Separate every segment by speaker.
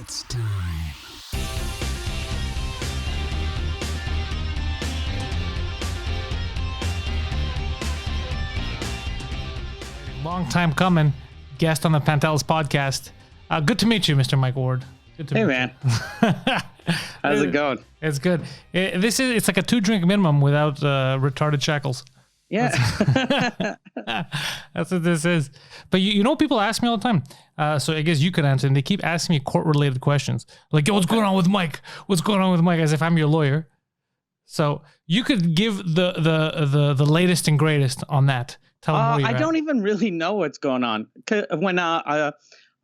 Speaker 1: It's time.
Speaker 2: Long time coming. Guest on the Pantelis podcast. Good to meet you, Mr. Mike Ward. Good to meet
Speaker 3: man.
Speaker 2: you.
Speaker 3: How's it going?
Speaker 2: It's good. It's like a 2-drink minimum without retarded shackles.
Speaker 3: Yeah.
Speaker 2: That's what this is. But you know, people ask me all the time. So I guess you could answer. And they keep asking me court-related questions. Like, yo, what's going on with Mike? What's going on with Mike? As if I'm your lawyer. So you could give the latest and greatest on that. Tell them where you're
Speaker 3: I don't even really know what's going on. When I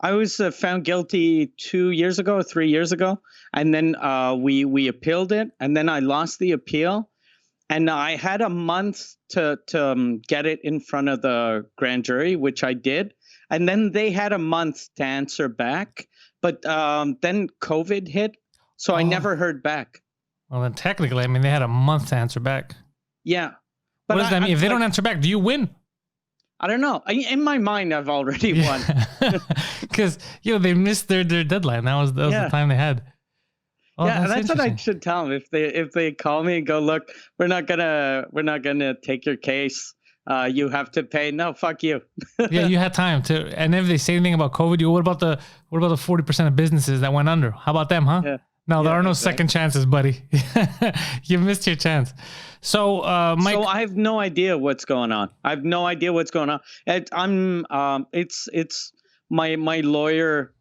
Speaker 3: was found guilty 2 years ago, 3 years ago, and then we appealed it, and then I lost the appeal, and I had a month to get it in front of the grand jury, which I did, and then they had a month to answer back, but then COVID hit, so I never heard back.
Speaker 2: Well, then technically, I mean, they had a month to answer back.
Speaker 3: Yeah.
Speaker 2: But what does that mean? If they don't answer back, do you win?
Speaker 3: I don't know. In my mind, I've already won.
Speaker 2: Because they missed their deadline. That was the time they had. Oh,
Speaker 3: yeah, that's what I should tell them. If they call me and go, look, we're not gonna take your case. You have to pay. No, fuck you.
Speaker 2: Yeah, you had time to. And if they say anything about COVID, what about the 40% of businesses that went under? How about them, huh? Yeah. No, there are no second chances, buddy. You missed your chance. So, Mike.
Speaker 3: So I have no idea what's going on. It's my lawyer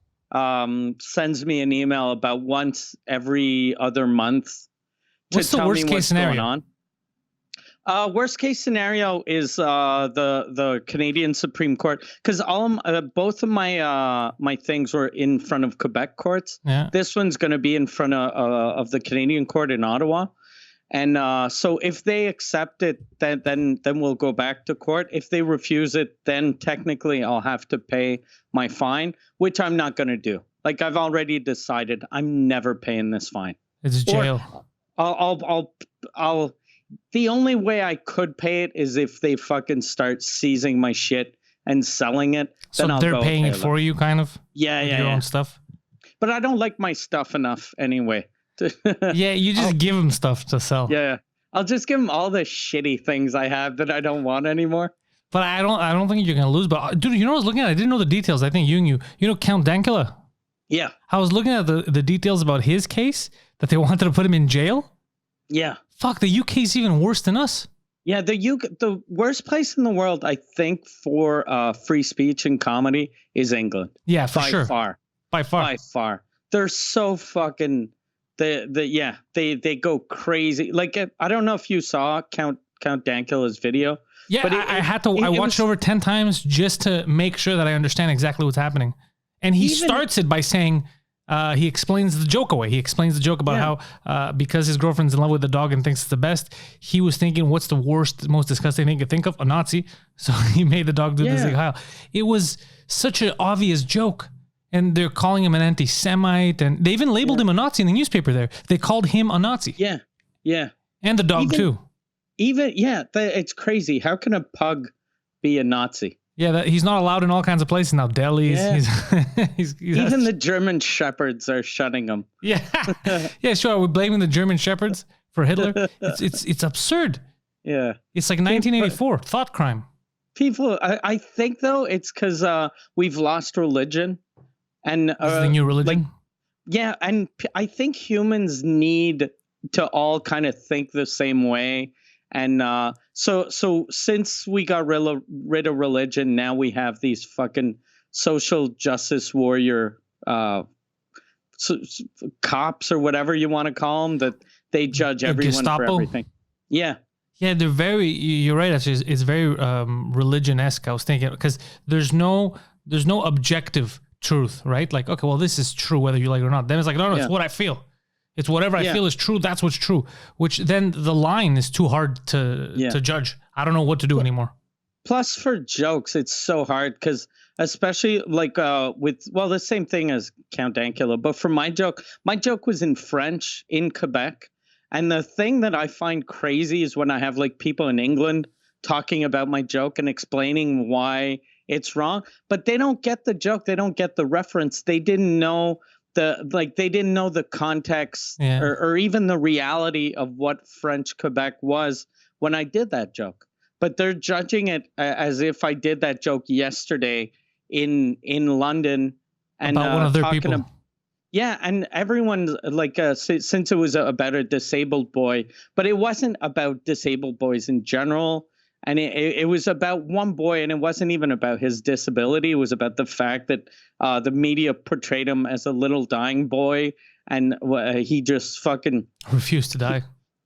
Speaker 3: sends me an email about once every other month to
Speaker 2: what's the
Speaker 3: tell
Speaker 2: worst
Speaker 3: me
Speaker 2: case
Speaker 3: what's
Speaker 2: scenario?
Speaker 3: going on. Worst case scenario is the Canadian Supreme Court, because both of my things were in front of Quebec courts.
Speaker 2: Yeah.
Speaker 3: This one's going to be in front of the Canadian court in Ottawa, and so if they accept it, then we'll go back to court. If they refuse it, then technically I'll have to pay my fine, which I'm not going to do. Like, I've already decided I'm never paying this fine.
Speaker 2: It's jail.
Speaker 3: Or I'll. The only way I could pay it is if they fucking start seizing my shit and selling it.
Speaker 2: So
Speaker 3: then
Speaker 2: they're paying it for you, kind of?
Speaker 3: Yeah,
Speaker 2: your own stuff?
Speaker 3: But I don't like my stuff enough anyway.
Speaker 2: Yeah, you just give them stuff to sell.
Speaker 3: Yeah, I'll just give them all the shitty things I have that I don't want anymore.
Speaker 2: But I don't think you're going to lose. But, dude, you know what I was looking at? I didn't know the details. I think you know Count Dankula?
Speaker 3: Yeah.
Speaker 2: I was looking at the details about his case, that they wanted to put him in jail.
Speaker 3: Yeah.
Speaker 2: Fuck, the UK's even worse than us.
Speaker 3: Yeah, the worst place in the world, I think, for free speech and comedy is England.
Speaker 2: Yeah, for sure.
Speaker 3: By far. They're so fucking they go crazy. Like, I don't know if you saw Count Dankula's video.
Speaker 2: Yeah, but I watched it over 10 times just to make sure that I understand exactly what's happening. And he starts it by saying, he explains the joke away. He explains the joke about how because his girlfriend's in love with the dog and thinks it's the best, he was thinking, what's the worst, most disgusting thing you could think of? A Nazi. So he made the dog do this. Like, it was such an obvious joke. And they're calling him an anti-Semite. And they even labeled him a Nazi in the newspaper there. They called him a Nazi.
Speaker 3: Yeah, yeah.
Speaker 2: And the dog too.
Speaker 3: It's crazy. How can a pug be a Nazi?
Speaker 2: Yeah, he's not allowed in all kinds of places now. Delis.
Speaker 3: Yeah.
Speaker 2: He's
Speaker 3: even the German shepherds are shutting him.
Speaker 2: Yeah, yeah, sure. We're blaming the German shepherds for Hitler. It's absurd.
Speaker 3: Yeah,
Speaker 2: it's like 1984 thought crime.
Speaker 3: People, I think though, it's because we've lost religion, and
Speaker 2: this is the new religion.
Speaker 3: And I think humans need to all kind of think the same way. And so since we got rid of religion, now we have these fucking social justice warrior cops or whatever you want to call them, that they judge everyone for everything. Yeah. Yeah,
Speaker 2: they're very. You're right. Actually, it's very religion-esque. I was thinking, because there's no objective truth, right? Like, okay, well, this is true whether you like it or not. Then it's like, no, it's what I feel. It's whatever I feel is true. That's what's true. Which then the line is too hard to judge. I don't know what to do anymore.
Speaker 3: Plus, for jokes, it's so hard because, especially like the same thing as Count Dankula. But for my joke was in French in Quebec, and the thing that I find crazy is when I have like people in England talking about my joke and explaining why it's wrong, but they don't get the joke. They don't get the reference. They didn't know they didn't know the context or even the reality of what French Quebec was when I did that joke. But they're judging it as if I did that joke yesterday in London and
Speaker 2: about one of their people.
Speaker 3: Yeah, and everyone's like, since it was about a disabled boy, but it wasn't about disabled boys in general. And it was about one boy, and it wasn't even about his disability. It was about the fact that the media portrayed him as a little dying boy, and he just fucking
Speaker 2: refused to die.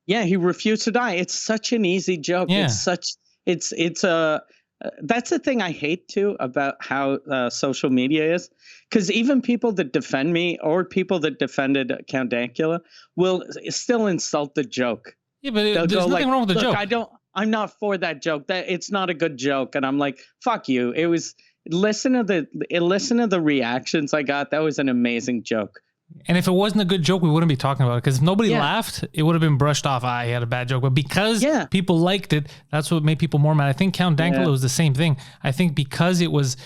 Speaker 3: Yeah, he refused to die. It's such an easy joke.
Speaker 2: Yeah.
Speaker 3: It's that's the thing I hate too about how social media is, because even people that defend me or people that defended Count Dankula will still insult the joke.
Speaker 2: Yeah, but there's nothing wrong with the joke.
Speaker 3: I'm not for that joke. That it's not a good joke, and I'm like, fuck you. It was listen to the reactions I got. That was an amazing joke.
Speaker 2: And if it wasn't a good joke, we wouldn't be talking about it, because if nobody laughed, it would have been brushed off. He had a bad joke. But because people liked it, that's what made people more mad. I think Count Dankula was the same thing. I think because he has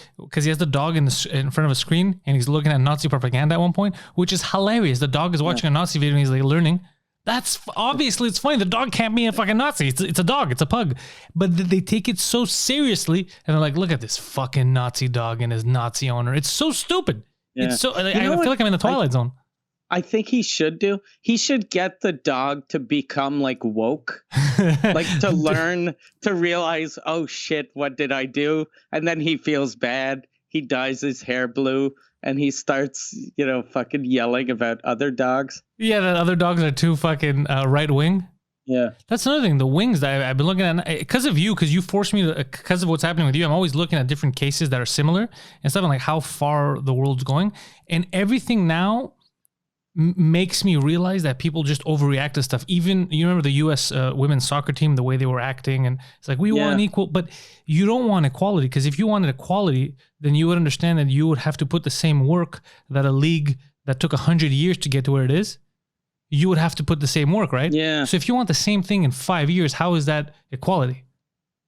Speaker 2: the dog in front of a screen and he's looking at Nazi propaganda at one point, which is hilarious. The dog is watching a Nazi video and he's like learning. That's obviously, it's funny. The dog can't be a fucking Nazi. It's a dog. It's a pug. But they take it so seriously and they're like, look at this fucking Nazi dog and his Nazi owner. It's so stupid. Yeah. It's so, I feel like I'm in the Twilight Zone.
Speaker 3: I think he should do. He should get the dog to become like woke, like to learn, to realize, oh shit, what did I do? And then he feels bad. He dyes his hair blue and he starts, fucking yelling about other dogs.
Speaker 2: Yeah, that other dogs are too fucking right wing.
Speaker 3: Yeah.
Speaker 2: That's another thing. The wings that I've been looking at, because of you, because you forced me to, because of what's happening with you, I'm always looking at different cases that are similar and stuff, and like how far the world's going. And everything now makes me realize that people just overreact to stuff. Even, you remember the U.S. Women's soccer team, the way they were acting, and it's like, we want equal, but you don't want equality, because if you wanted equality, then you would understand that you would have to put the same work that a league that took 100 years to get to where it is, you would have to put the same work, right?
Speaker 3: Yeah.
Speaker 2: So if you want the same thing in 5 years, how is that equality?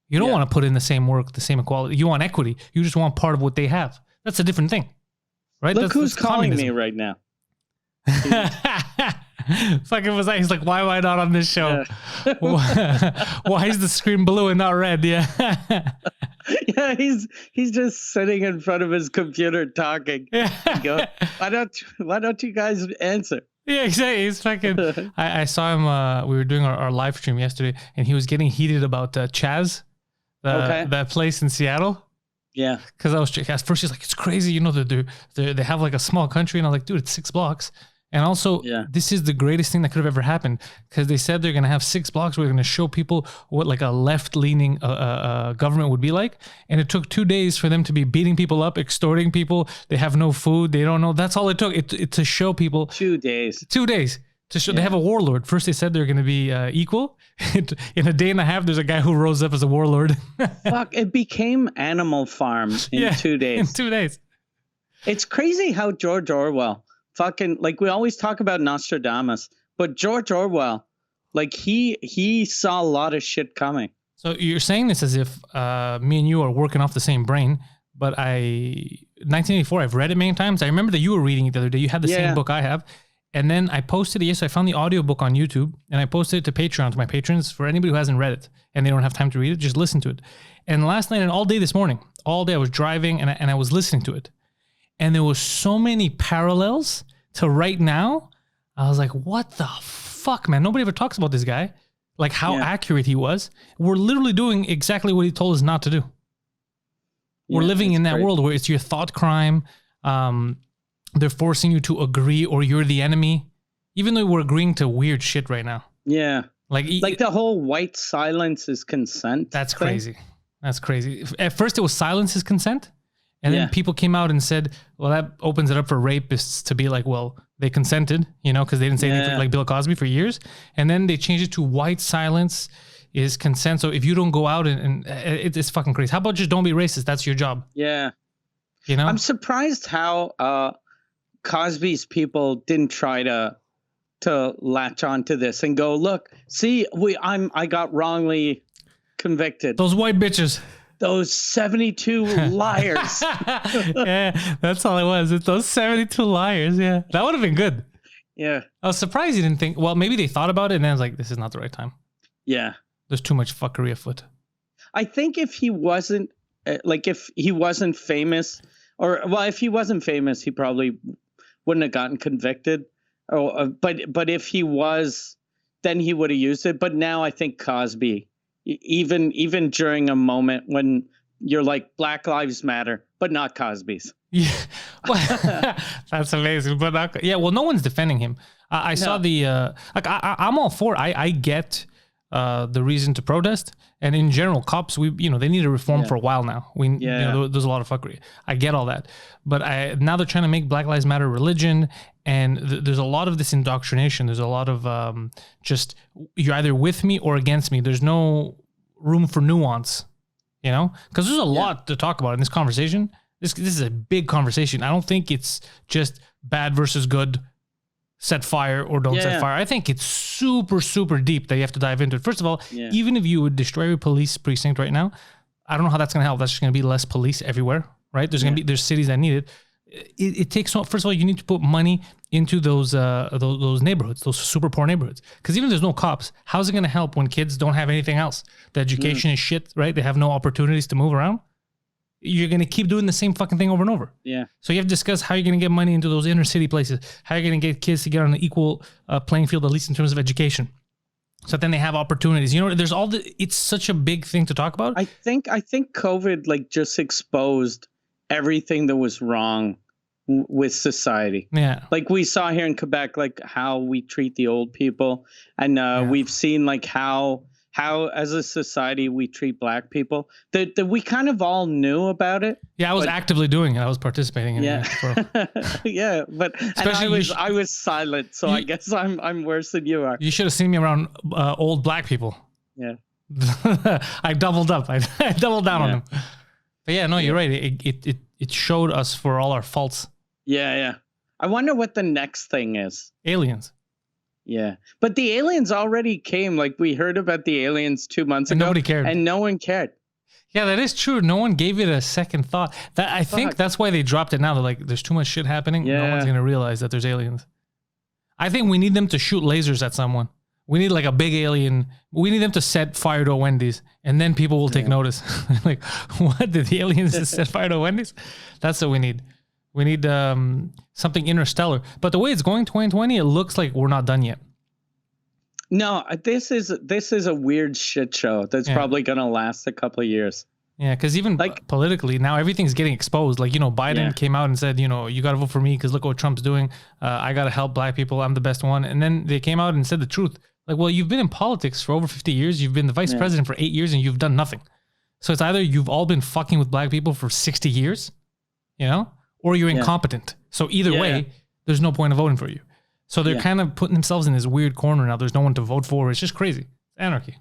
Speaker 2: You don't want to put in the same work, the same equality. You want equity. You just want part of what they have. That's a different thing, right?
Speaker 3: Look who's calling me right now.
Speaker 2: Fucking was that? He's like, why am I not on this show? Why is the screen blue and not red? Yeah.
Speaker 3: Yeah, he's just sitting in front of his computer talking. Go, why don't you guys answer?
Speaker 2: Yeah, exactly. He's fucking. I saw him. We were doing our live stream yesterday, and he was getting heated about Chaz, that place in Seattle.
Speaker 3: Yeah,
Speaker 2: because I was at first he's like, it's crazy, they have like a small country, and I'm like, dude, it's 6 blocks. And also, this is the greatest thing that could have ever happened, because they said they're going to have 6 blocks where they're going to show people what like a left-leaning government would be like. And it took 2 days for them to be beating people up, extorting people. They have no food. They don't know. That's all it took. It to show people.
Speaker 3: 2 days.
Speaker 2: 2 days. To show they have a warlord. First they said they're going to be equal. In a day and a half, there's a guy who rose up as a warlord.
Speaker 3: Fuck, it became Animal Farm in 2 days.
Speaker 2: In 2 days.
Speaker 3: It's crazy how George Orwell, fucking, like, we always talk about Nostradamus, but George Orwell, like, he saw a lot of shit coming.
Speaker 2: So you're saying this as if me and you are working off the same brain, but 1984, I've read it many times. I remember that you were reading it the other day. You had the same book I have. And then I posted it. So I found the audiobook on YouTube and I posted it to Patreon, to my patrons. For anybody who hasn't read it and they don't have time to read it, just listen to it. And last night and all day this morning, all day I was driving and I was listening to it. And there was so many parallels to right now. I was like, what the fuck, man? Nobody ever talks about this guy. Like how accurate he was. We're literally doing exactly what he told us not to do. We're living in that world where it's your thought crime. They're forcing you to agree or you're the enemy. Even though we're agreeing to weird shit right now.
Speaker 3: Yeah. Like the whole white silence is consent.
Speaker 2: That's crazy. That's crazy. At first it was silence is consent. And then people came out and said, well, that opens it up for rapists to be like, well, they consented, because they didn't say anything like Bill Cosby for years. And then they changed it to white silence is consent. So if you don't go out and it's fucking crazy. How about just don't be racist? That's your job.
Speaker 3: Yeah. I'm surprised how Cosby's people didn't try to latch onto this and go, look, see, I got wrongly convicted.
Speaker 2: Those white bitches.
Speaker 3: those 72 liars.
Speaker 2: Yeah, that's all it was. It's those 72 liars. Yeah, that would have been good.
Speaker 3: Yeah.
Speaker 2: I was surprised you didn't think, well, maybe they thought about it and then I was like, this is not the right time.
Speaker 3: Yeah.
Speaker 2: There's too much fuckery afoot.
Speaker 3: I think if he wasn't famous, if he wasn't famous, he probably wouldn't have gotten convicted. But if he was, then he would have used it. But now I think Cosby, even during a moment when you're like Black Lives Matter, but not Cosby's.
Speaker 2: Yeah, well, that's amazing. But well, no one's defending him. I saw the I'm all for. I get the reason to protest, and in general, cops they need to reform for a while now. There's a lot of fuckery. I get all that, but now they're trying to make Black Lives Matter religion, and there's a lot of this indoctrination. There's a lot of just you're either with me or against me. There's no room for nuance, because there's a lot to talk about in this conversation. This is a big conversation. I don't think it's just bad versus good, set fire or don't set fire. I think it's super, super deep that you have to dive into it. First of all, even if you would destroy your police precinct right now, I don't know how that's going to help. That's just going to be less police everywhere, right? There's cities that need it. It takes, first of all, you need to put money into those neighborhoods, those super poor neighborhoods. Because even if there's no cops, how's it going to help when kids don't have anything else? The education is shit, right? They have no opportunities to move around. You're going to keep doing the same fucking thing over and over. Yeah. So you have to discuss how you're going to get money into those inner city places, how you're going to get kids to get on an equal playing field, at least in terms of education. So then they have opportunities. There's it's such a big thing to talk about.
Speaker 3: I think COVID just exposed everything that was wrong with society. Yeah. Like we saw here in Quebec, like how we treat the old people. And we've seen like how as a society we treat Black people, that we kind of all knew about it.
Speaker 2: Yeah, I was actively doing it. I was participating in it.
Speaker 3: Yeah, but I was silent, so I guess I'm worse than you are.
Speaker 2: You should have seen me around old Black people. Yeah. I doubled up. I doubled down on them. But you're right. It showed us for all our faults.
Speaker 3: Yeah. I wonder what the next thing is.
Speaker 2: Aliens.
Speaker 3: Yeah, but the aliens already came. Like we heard about the aliens 2 months ago.
Speaker 2: Nobody cared.
Speaker 3: And no one cared.
Speaker 2: Yeah, that is true. No one gave it a second thought. I think that's why they dropped it now. They're like, there's too much shit happening. Yeah. No one's going to realize that there's aliens. I think we need them to shoot lasers at someone. We need like a big alien. We need them to set fire to a Wendy's, and then people will take notice. Like, what? Did the aliens just set fire to a Wendy's? That's what we need. We need something interstellar. But the way it's going 2020, it looks like we're not done yet.
Speaker 3: No, this is a weird shit show that's probably going to last a couple of years.
Speaker 2: Yeah, because even politically, now everything's getting exposed. Like, Biden came out and said, you got to vote for me because look what Trump's doing. I got to help Black people. I'm the best one. And then they came out and said the truth. Like, well, you've been in politics for over 50 years. You've been the vice president for 8 years and you've done nothing. So it's either you've all been fucking with Black people for 60 years, or you're incompetent. So either way, there's no point of voting for you. So they're kind of putting themselves in this weird corner now. There's no one to vote for. It's just crazy. It's anarchy.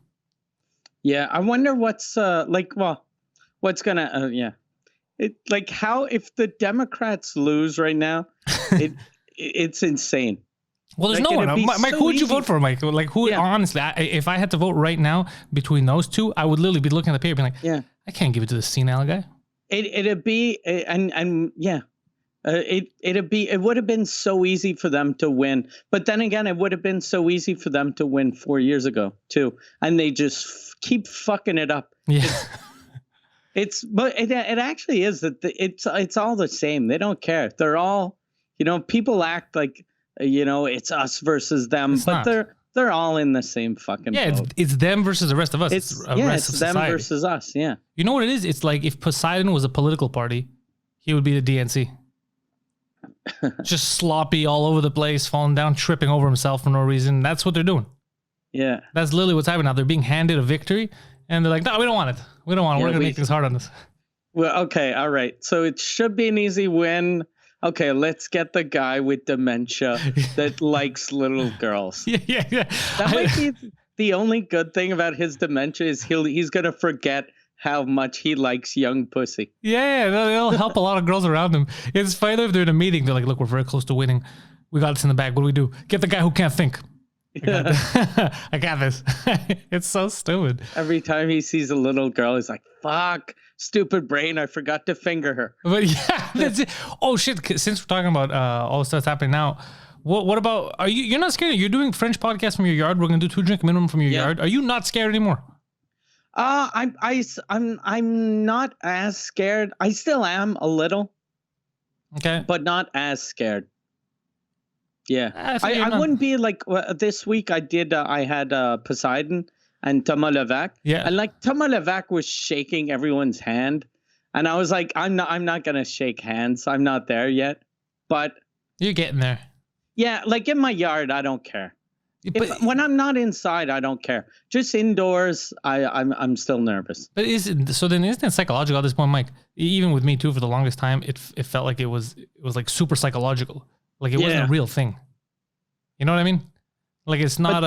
Speaker 2: Yeah, I wonder what's what's gonna how if the Democrats lose right now, it's insane. Well, there's no one. Mike, who would you vote for, Mike? Like, who? Yeah. Honestly, if I had to vote right now between those two, I would literally be looking at the paper and be like, I can't give it to this senile guy. It'd be it would have been so easy for them to win, but then again, it would have been so easy for them to win 4 years ago too, and they just keep fucking it up. Yeah, but it actually is that it's all the same. They don't care. They're all people act like it's us versus them, but they're all in the same fucking boat. It's them versus the rest of us. It's them versus us. Yeah, you know what it is? It's like if Poseidon was a political party, he would be the DNC. Just sloppy all over the place, falling down, tripping over himself for no reason. That's what they're doing. Yeah. That's literally what's happening now. They're being handed a victory, and they're like, no, we don't want it. We don't want it. We're going to make things hard on this. Well, okay, all right. So it should be an easy win. Okay, let's get the guy with dementia that likes little girls. Yeah. That might be the only good thing about his dementia is he's going to forget how much he likes young pussy. Yeah, they'll help a lot of girls around him. It's funny if they're in a meeting. They're like, look, we're very close to winning. We got this in the bag. What do we do? Get the guy who can't think. I got this. It's so stupid.
Speaker 3: Every time he sees a little girl, he's like, fuck, stupid brain, I forgot to finger her.
Speaker 2: But yeah, that's it. Oh shit, since we're talking about all the stuff that's happening now, what about, you're not scared? You're doing French podcast from your yard. We're going to do 2 drink minimum from your yard. Are you not scared anymore?
Speaker 3: I'm not as scared. I still am a little.
Speaker 2: Okay.
Speaker 3: But not as scared. Yeah. I wouldn't be like, this week I had Poseidon and Thomas Levac.
Speaker 2: Yeah.
Speaker 3: And like Thomas Levac was shaking everyone's hand. And I was like, I'm not going to shake hands. I'm not there yet. But
Speaker 2: you're getting there.
Speaker 3: Yeah. Like in my yard, I don't care. When I'm not inside, I don't care. Just indoors, I'm still nervous.
Speaker 2: But isn't it psychological at this point, Mike? Even with me too, for the longest time, it felt like it was like super psychological. Like it wasn't a real thing. You know what I mean? Like it's not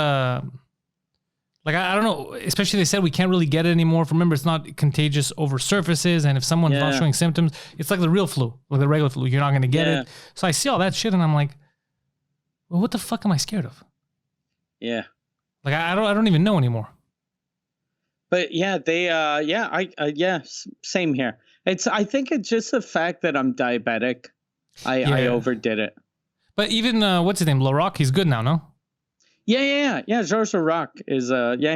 Speaker 2: like I don't know. Especially they said we can't really get it anymore. Remember, it's not contagious over surfaces, and if someone's not showing symptoms, it's like the real flu, like the regular flu. You're not going to get it. So I see all that shit, and I'm like, well, what the fuck am I scared of?
Speaker 3: Yeah.
Speaker 2: Like I don't even know anymore.
Speaker 3: But yeah, same here. I think it's just the fact that I'm diabetic. I overdid it.
Speaker 2: But even what's his name? LaRock, he's good now, no?
Speaker 3: Yeah. Georges LaRock is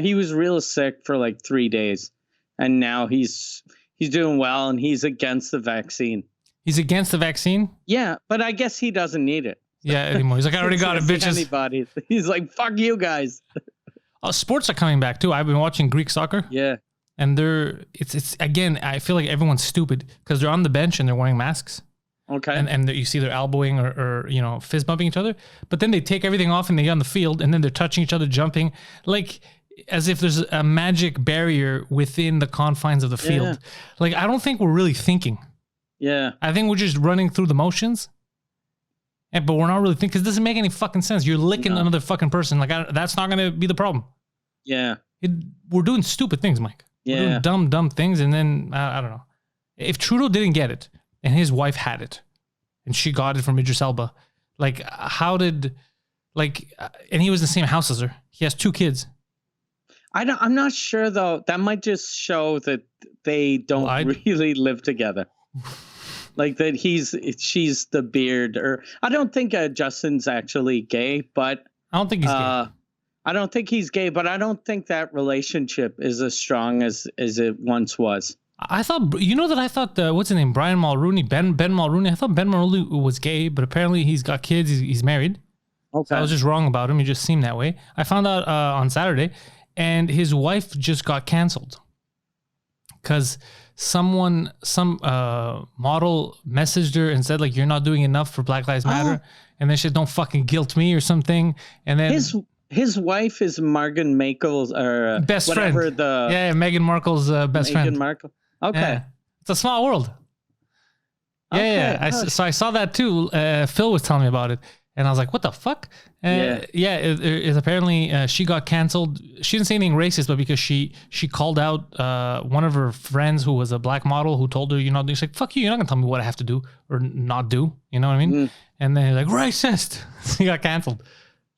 Speaker 3: he was real sick for like 3 days. And now he's doing well, and he's against the vaccine.
Speaker 2: He's against the vaccine?
Speaker 3: Yeah, but I guess he doesn't need it.
Speaker 2: Yeah, anymore. He's like, I already got it, bitches.
Speaker 3: Anybody. He's like, fuck you guys.
Speaker 2: Sports are coming back too. I've been watching Greek soccer.
Speaker 3: Yeah.
Speaker 2: And it's again, I feel like everyone's stupid because they're on the bench and they're wearing masks.
Speaker 3: Okay.
Speaker 2: And you see they're elbowing or fist bumping each other. But then they take everything off and they get on the field and then they're touching each other, jumping, like as if there's a magic barrier within the confines of the field. Yeah. Like, I don't think we're really thinking.
Speaker 3: Yeah.
Speaker 2: I think we're just running through the motions. But we're not really thinking, because it doesn't make any fucking sense. You're licking another fucking person. Like, that's not going to be the problem.
Speaker 3: Yeah.
Speaker 2: We're doing stupid things, Mike.
Speaker 3: Yeah.
Speaker 2: We're doing dumb things. And then, I don't know. If Trudeau didn't get it, and his wife had it, and she got it from Idris Elba, like, and he was in the same house as her. He has 2 kids.
Speaker 3: I'm not sure, though. That might just show that they don't really live together. Like that she's the beard, or I don't think Justin's actually gay, but
Speaker 2: I don't think he's gay.
Speaker 3: I don't think he's gay, but I don't think that relationship is as strong as it once was.
Speaker 2: I thought what's his name? Brian Mulrooney, Ben Mulrooney. I thought Ben Mulrooney was gay, but apparently he's got kids. He's married. Okay. So I was just wrong about him. He just seemed that way. I found out on Saturday, and his wife just got canceled because some model messaged her and said, like, you're not doing enough for Black Lives Matter. And then she said, don't fucking guilt me or something. And then
Speaker 3: his wife is Meghan Markle's
Speaker 2: best friend. Meghan Markle's best friend.
Speaker 3: Meghan Markle. Okay. Yeah.
Speaker 2: It's a small world. Yeah. So I saw that too. Phil was telling me about it. And I was like, what the fuck? It's apparently she got canceled. She didn't say anything racist, but because she called out one of her friends who was a black model who told her, she's like, fuck you, you're not going to tell me what I have to do or not do. You know what I mean? Mm. And then he's like, racist. She got canceled.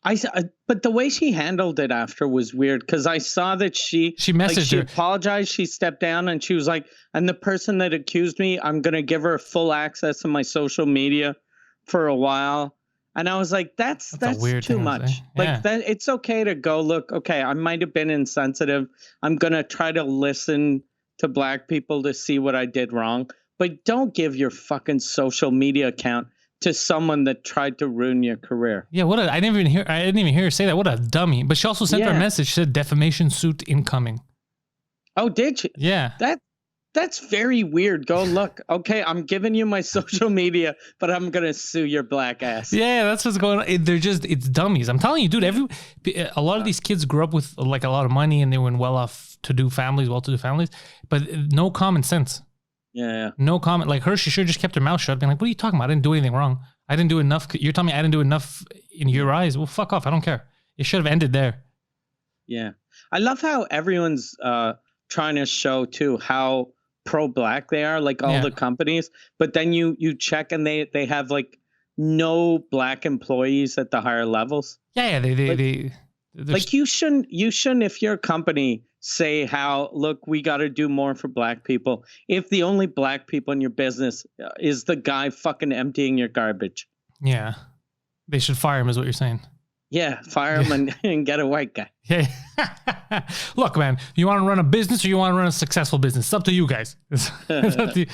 Speaker 3: But the way she handled it after was weird, because I saw that she messaged her. She apologized, she stepped down, and she was like, and the person that accused me, I'm going to give her full access to my social media for a while. And I was like, that's too much. Like that, it's okay to go, look, okay, I might have been insensitive. I'm going to try to listen to black people to see what I did wrong. But don't give your fucking social media account to someone that tried to ruin your career.
Speaker 2: Yeah, I didn't even hear her say that. What a dummy. But she also sent her a message. She said, defamation suit incoming.
Speaker 3: Oh, did she?
Speaker 2: Yeah.
Speaker 3: That's very weird. Go look. Okay, I'm giving you my social media, but I'm going to sue your black ass.
Speaker 2: Yeah, that's what's going on. It's dummies. I'm telling you, dude, a lot of these kids grew up with like a lot of money and they were in well-to-do families, but no common sense.
Speaker 3: Yeah.
Speaker 2: No comment. Like her, she should have just kept her mouth shut, being like, what are you talking about? I didn't do anything wrong. I didn't do enough. You're telling me I didn't do enough in your eyes? Well, fuck off. I don't care. It should have ended there.
Speaker 3: Yeah. I love how everyone's trying to show, too, how pro-black they are, like all the companies. But then you check and they have like no black employees at the higher levels.
Speaker 2: Yeah,
Speaker 3: Like you shouldn't, if you're a company, say look, we got to do more for black people. If the only black people in your business is the guy fucking emptying your garbage.
Speaker 2: Yeah. They should fire him is what you're saying.
Speaker 3: Yeah. Fire him and get a white guy.
Speaker 2: Yeah. Look, man, you want to run a business or you want to run a successful business? It's up to you guys. It's up to you.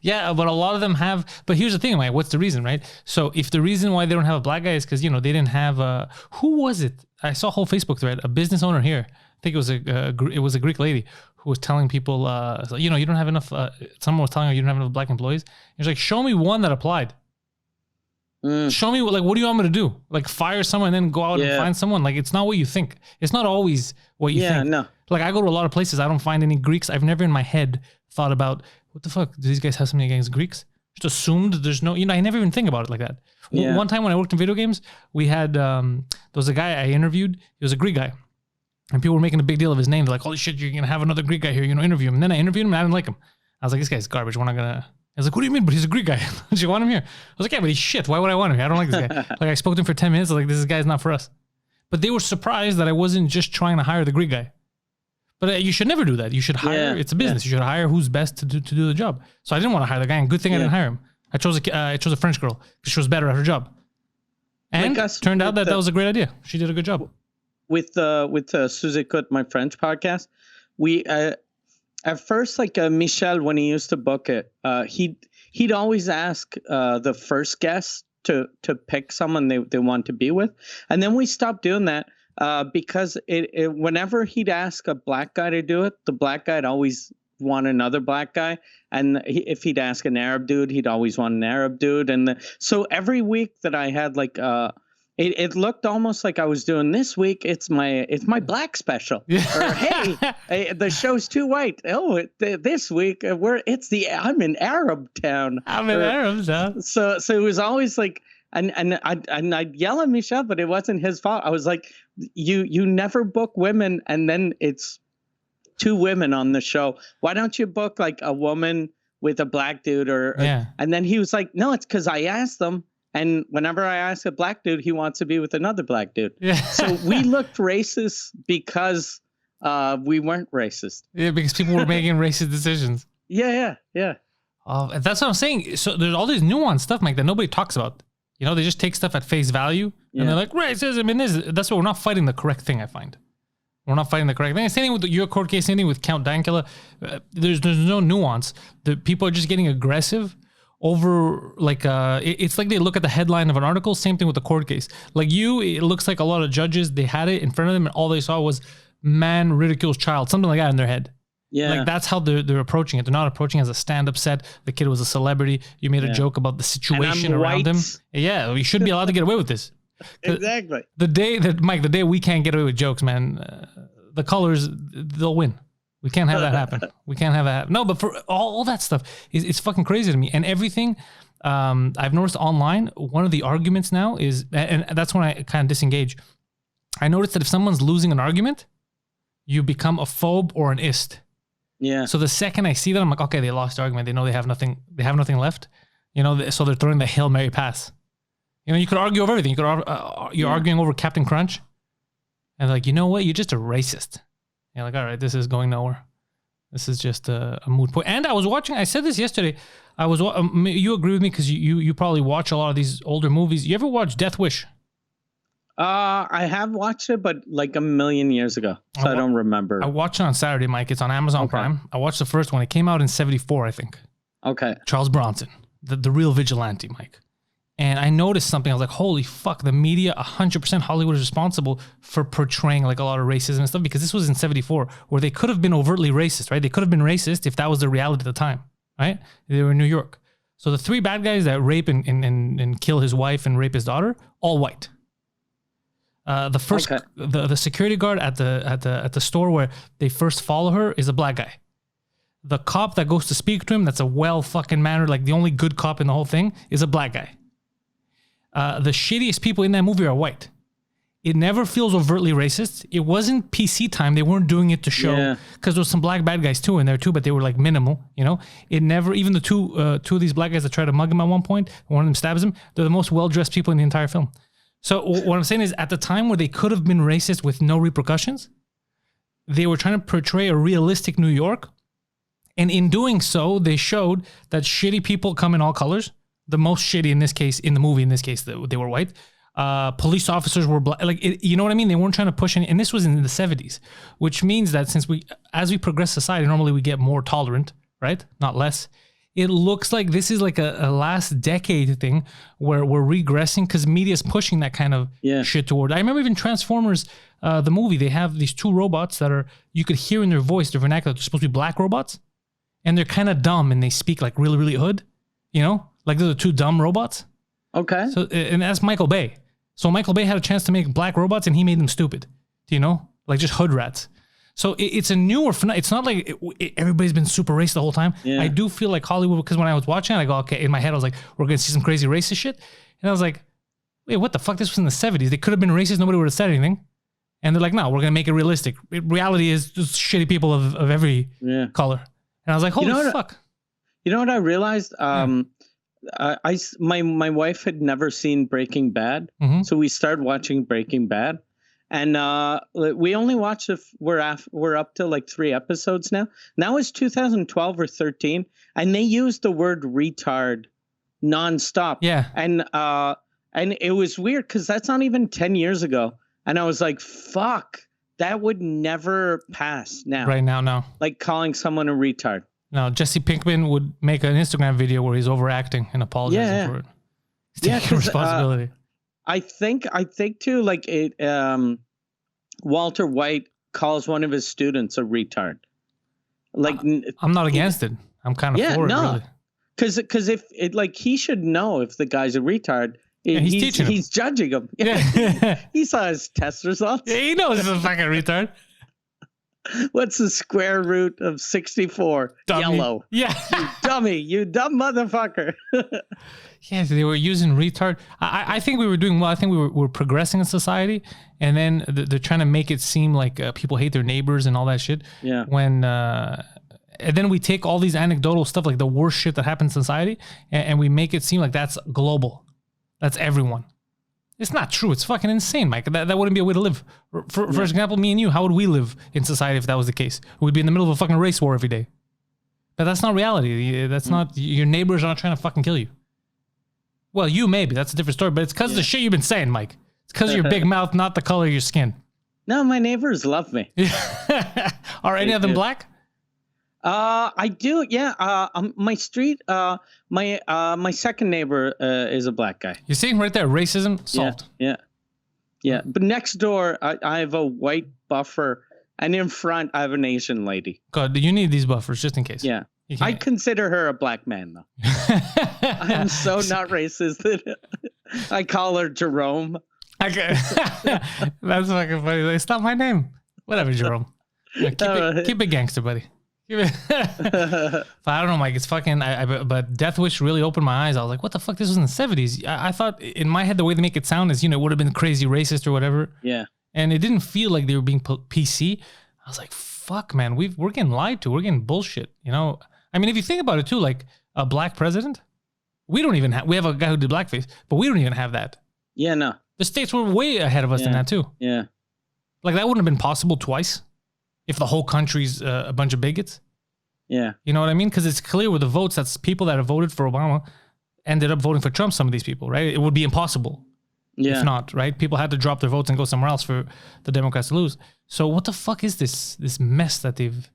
Speaker 2: Yeah, but a lot of them have. But here's the thing, like, what's the reason, right? So if the reason why they don't have a black guy is because, they didn't have a. Who was it? I saw a whole Facebook thread. A business owner here. I think it was a Greek lady who was telling people, you don't have enough. Someone was telling her you don't have enough black employees. He's like, show me one that applied. Show me, like, what do you want me to do? Like, fire someone and then go out and find someone? Like, it's not what you think. It's not always what you think. Yeah, no. Like, I go to a lot of places. I don't find any Greeks. I've never in my head thought about, what the fuck? Do these guys have something against Greeks? Just assumed there's no, I never even think about it like that. Yeah. One time when I worked in video games, we had, there was a guy I interviewed. He was a Greek guy. And people were making a big deal of his name. They're like, holy shit, you're going to have another Greek guy here. Interview him. And then I interviewed him and I didn't like him. I was like, this guy's garbage. We're not going to. I was like, what do you mean? But he's a Greek guy. Do you want him here? I was like, yeah, but he's shit. Why would I want him here? I don't like this guy. Like, I spoke to him for 10 minutes. I was like, this guy's not for us. But they were surprised that I wasn't just trying to hire the Greek guy. But you should never do that. You should hire. It's a business. You should hire who's best to do the job. So I didn't want to hire the guy. And good thing I didn't hire him. I chose a French girl because she was better at her job. And turned out that was a great idea. She did a good job.
Speaker 3: With Suzy Cote, my French podcast, we at first, like Michel, when he used to book it, he'd always ask the first guest to pick someone they want to be with, and then we stopped doing that because whenever he'd ask a black guy to do it, the black guy'd always want another black guy, and if he'd ask an Arab dude, he'd always want an Arab dude, and so every week that I had like it looked almost like I was doing this week. It's my black special. Yeah. Or hey, the show's too white. Oh, this week I'm in Arab town.
Speaker 2: I'm in Arab town.
Speaker 3: So it was always like, and I'd yell at Michel, but it wasn't his fault. I was like, you never book women, and then it's two women on the show. Why don't you book like a woman with a black dude and then he was like, no, it's because I asked them. And whenever I ask a black dude, he wants to be with another black dude. Yeah. So we looked racist because we weren't racist.
Speaker 2: Yeah, because people were making racist decisions.
Speaker 3: Yeah.
Speaker 2: That's what I'm saying. So there's all this nuanced stuff, Mike, that nobody talks about. They just take stuff at face value. And they're like, racism and this. That's what we're not fighting the correct thing, I find. We're not fighting the correct thing. Same thing with your court case, same thing with Count Dankula. There's no nuance. The people are just getting aggressive over like it's like they look at the headline of an article. Same thing with the court case. Like it looks like a lot of judges, they had it in front of them and all they saw was man ridicules child, something like that in their head. Yeah, like that's how they're approaching it. They're not approaching it as a stand-up set. The kid was a celebrity. You made a joke about the situation around him. Yeah, we should be allowed to get away with this.
Speaker 3: Exactly.
Speaker 2: The day we can't get away with jokes, man, the colors, they'll win. We can't have that happen. We can't have that happen. No, but for all that stuff, it's fucking crazy to me. And everything I've noticed online, one of the arguments now is, and that's when I kind of disengage. I noticed that if someone's losing an argument, you become a phobe or an ist. Yeah. So the second I see that, I'm like, okay, they lost the argument. They know they have nothing left. So they're throwing the Hail Mary pass. You could argue over everything. You're arguing over Captain Crunch. And like, you know what? You're just a racist. You're like, all right, this is going nowhere. This is just a moot point. And I said this yesterday. You agree with me because you probably watch a lot of these older movies. You ever watch Death Wish?
Speaker 3: I have watched it, but like a million years ago. So I don't remember.
Speaker 2: I watched it on Saturday, Mike. It's on Amazon Prime. I watched the first one. It came out in 1974, I think.
Speaker 3: Okay.
Speaker 2: Charles Bronson, the real vigilante, Mike. And I noticed something. I was like, holy fuck, the media, 100% Hollywood is responsible for portraying like a lot of racism and stuff, because this was in 1974 where they could have been overtly racist, right? They could have been racist if that was the reality at the time, right? They were in New York. So the three bad guys that rape and kill his wife and rape his daughter, all white. The first, the security guard at the store where they first follow her is a black guy. The cop that goes to speak to him, that's a well fucking mannered, like the only good cop in the whole thing, is a black guy. The shittiest people in that movie are white. It never feels overtly racist. It wasn't PC time. They weren't doing it to show, because there was some black bad guys too in there too, but they were like minimal, It never, even the two of these black guys that try to mug him at one point, one of them stabs him, they're the most well-dressed people in the entire film. So what I'm saying is, at the time where they could have been racist with no repercussions, they were trying to portray a realistic New York. And in doing so, they showed that shitty people come in all colors. The most shitty in this case, in the movie, in this case, they were white. Police officers were black. Like, you know what I mean? They weren't trying to push any. And this was in the 70s, which means that as we progress society, normally we get more tolerant, right? Not less. It looks like this is like a last decade thing where we're regressing because media is pushing that kind of shit toward. I remember even Transformers, the movie, they have these two robots that you could hear in their voice, their vernacular, they're supposed to be black robots. And they're kind of dumb and they speak like really, really hood, you know? Like they're the two dumb robots.
Speaker 3: Okay.
Speaker 2: So, and that's Michael Bay. So Michael Bay had a chance to make black robots and he made them stupid, you know? Like just hood rats. So it's a newer phenomenon. It's not like everybody's been super racist the whole time. Yeah. I do feel like Hollywood, because when I was watching it, I go, okay, in my head, I was like, we're going to see some crazy racist shit. And I was like, wait, what the fuck? This was in the 70s. They could have been racist. Nobody would have said anything. And they're like, no, we're going to make it realistic. Reality is just shitty people of every color. And I was like, holy fuck.
Speaker 3: You know what I realized? My wife had never seen Breaking Bad. Mm-hmm. So we started watching Breaking Bad. And we only watched we're up to like 3 episodes now. Now it's 2012 or 13, and they used the word retard nonstop.
Speaker 2: Yeah.
Speaker 3: And it was weird because that's not even 10 years ago. And I was like, fuck, that would never pass now.
Speaker 2: Right now, no.
Speaker 3: Like calling someone a retard.
Speaker 2: No, Jesse Pinkman would make an Instagram video where he's overacting and apologizing for it. He's taking responsibility.
Speaker 3: I think too, like Walter White calls one of his students a retard. Like
Speaker 2: I'm not against it. I'm kind of for it, really.
Speaker 3: Because if it, like, he should know if the guy's a retard.
Speaker 2: He's teaching him.
Speaker 3: He's judging him.
Speaker 2: Yeah.
Speaker 3: He saw his test results.
Speaker 2: Yeah, he knows he's a fucking retard.
Speaker 3: What's the square root of 64?
Speaker 2: Dummy.
Speaker 3: Yellow.
Speaker 2: Yeah.
Speaker 3: You dummy. You dumb motherfucker.
Speaker 2: Yes, they were using retard. I think we were doing well. I think we were progressing in society. And then they're trying to make it seem like people hate their neighbors and all that shit.
Speaker 3: Yeah.
Speaker 2: And then we take all these anecdotal stuff, like the worst shit that happens in society, and we make it seem like that's global. That's everyone. It's not true. It's fucking insane, Mike. That wouldn't be a way to live. For example, me and you, how would we live in society if that was the case? We'd be in the middle of a fucking race war every day. But that's not reality. That's not, your neighbors are not trying to fucking kill you. Well, you maybe. That's a different story. But it's because of the shit you've been saying, Mike. It's because of your big mouth, not the color of your skin.
Speaker 3: No, my neighbors love me.
Speaker 2: Are any of them black?
Speaker 3: I do. Yeah. My street, my second neighbor is a black guy.
Speaker 2: You see right there, racism solved.
Speaker 3: Yeah. But next door, I have a white buffer, and in front, I have an Asian lady.
Speaker 2: God, you need these buffers just in case.
Speaker 3: Yeah. I consider her a black man, though. I am so not racist that I call her Jerome.
Speaker 2: Okay. That's fucking funny. It's not my name. Whatever, Jerome. Yeah, keep it gangster, buddy. But I don't know, Mike. It's fucking. But Death Wish really opened my eyes. I was like, what the fuck? This was in the 70s. I thought in my head the way they make it sound is, it would have been crazy racist or whatever.
Speaker 3: Yeah.
Speaker 2: And it didn't feel like they were being PC. I was like, fuck, man. We're getting lied to. We're getting bullshit. I mean, if you think about it too, like a black president, we don't even have. We have a guy who did blackface, but we don't even have that.
Speaker 3: Yeah, no.
Speaker 2: The states were way ahead of us in that too.
Speaker 3: Yeah.
Speaker 2: Like that wouldn't have been possible twice. If the whole country's a bunch of bigots.
Speaker 3: Yeah.
Speaker 2: You know what I mean? Because it's clear with the votes, that's people that have voted for Obama ended up voting for Trump, some of these people, right? It would be impossible if not, right? People had to drop their votes and go somewhere else for the Democrats to lose. So what the fuck is this mess that they've...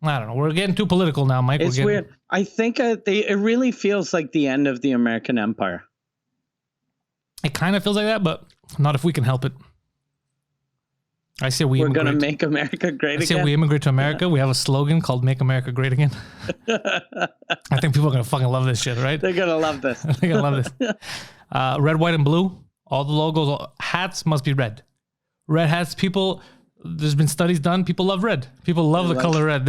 Speaker 2: I don't know. We're getting too political now, Mike.
Speaker 3: It's weird. I think it really feels like the end of the American empire.
Speaker 2: It kind of feels like that, but not if we can help it. I say we're
Speaker 3: going to make America great again.
Speaker 2: I say we immigrate to America. We have a slogan called "Make America Great Again." I think people are going to fucking love this shit, right?
Speaker 3: They're going to love this.
Speaker 2: They're going to love this. Red, white, and blue. All the logos, hats must be red. Red hats, people, there's been studies done. People love red. People love the color red.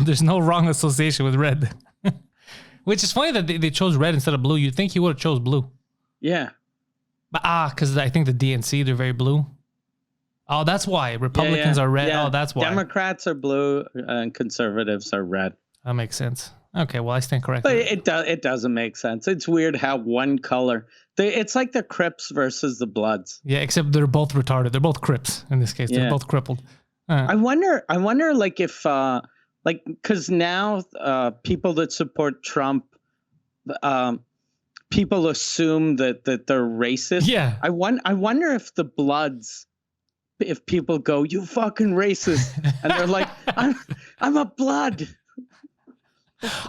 Speaker 2: There's no wrong association with red. Which is funny that they chose red instead of blue. You'd think he would have chose blue.
Speaker 3: Yeah.
Speaker 2: But because I think the DNC, they're very blue. Oh, that's why. Republicans are red. Yeah. Oh, that's why.
Speaker 3: Democrats are blue and conservatives are red.
Speaker 2: That makes sense. Okay, well, I stand corrected.
Speaker 3: But it doesn't make sense. It's weird how one color. It's like the Crips versus the Bloods.
Speaker 2: Yeah, except they're both retarded. They're both Crips in this case. They're both crippled.
Speaker 3: I wonder like if like because now people that support Trump, people assume that they're racist.
Speaker 2: Yeah.
Speaker 3: I wonder if the Bloods, if people go, "You fucking racist," and they're like, I'm a Blood.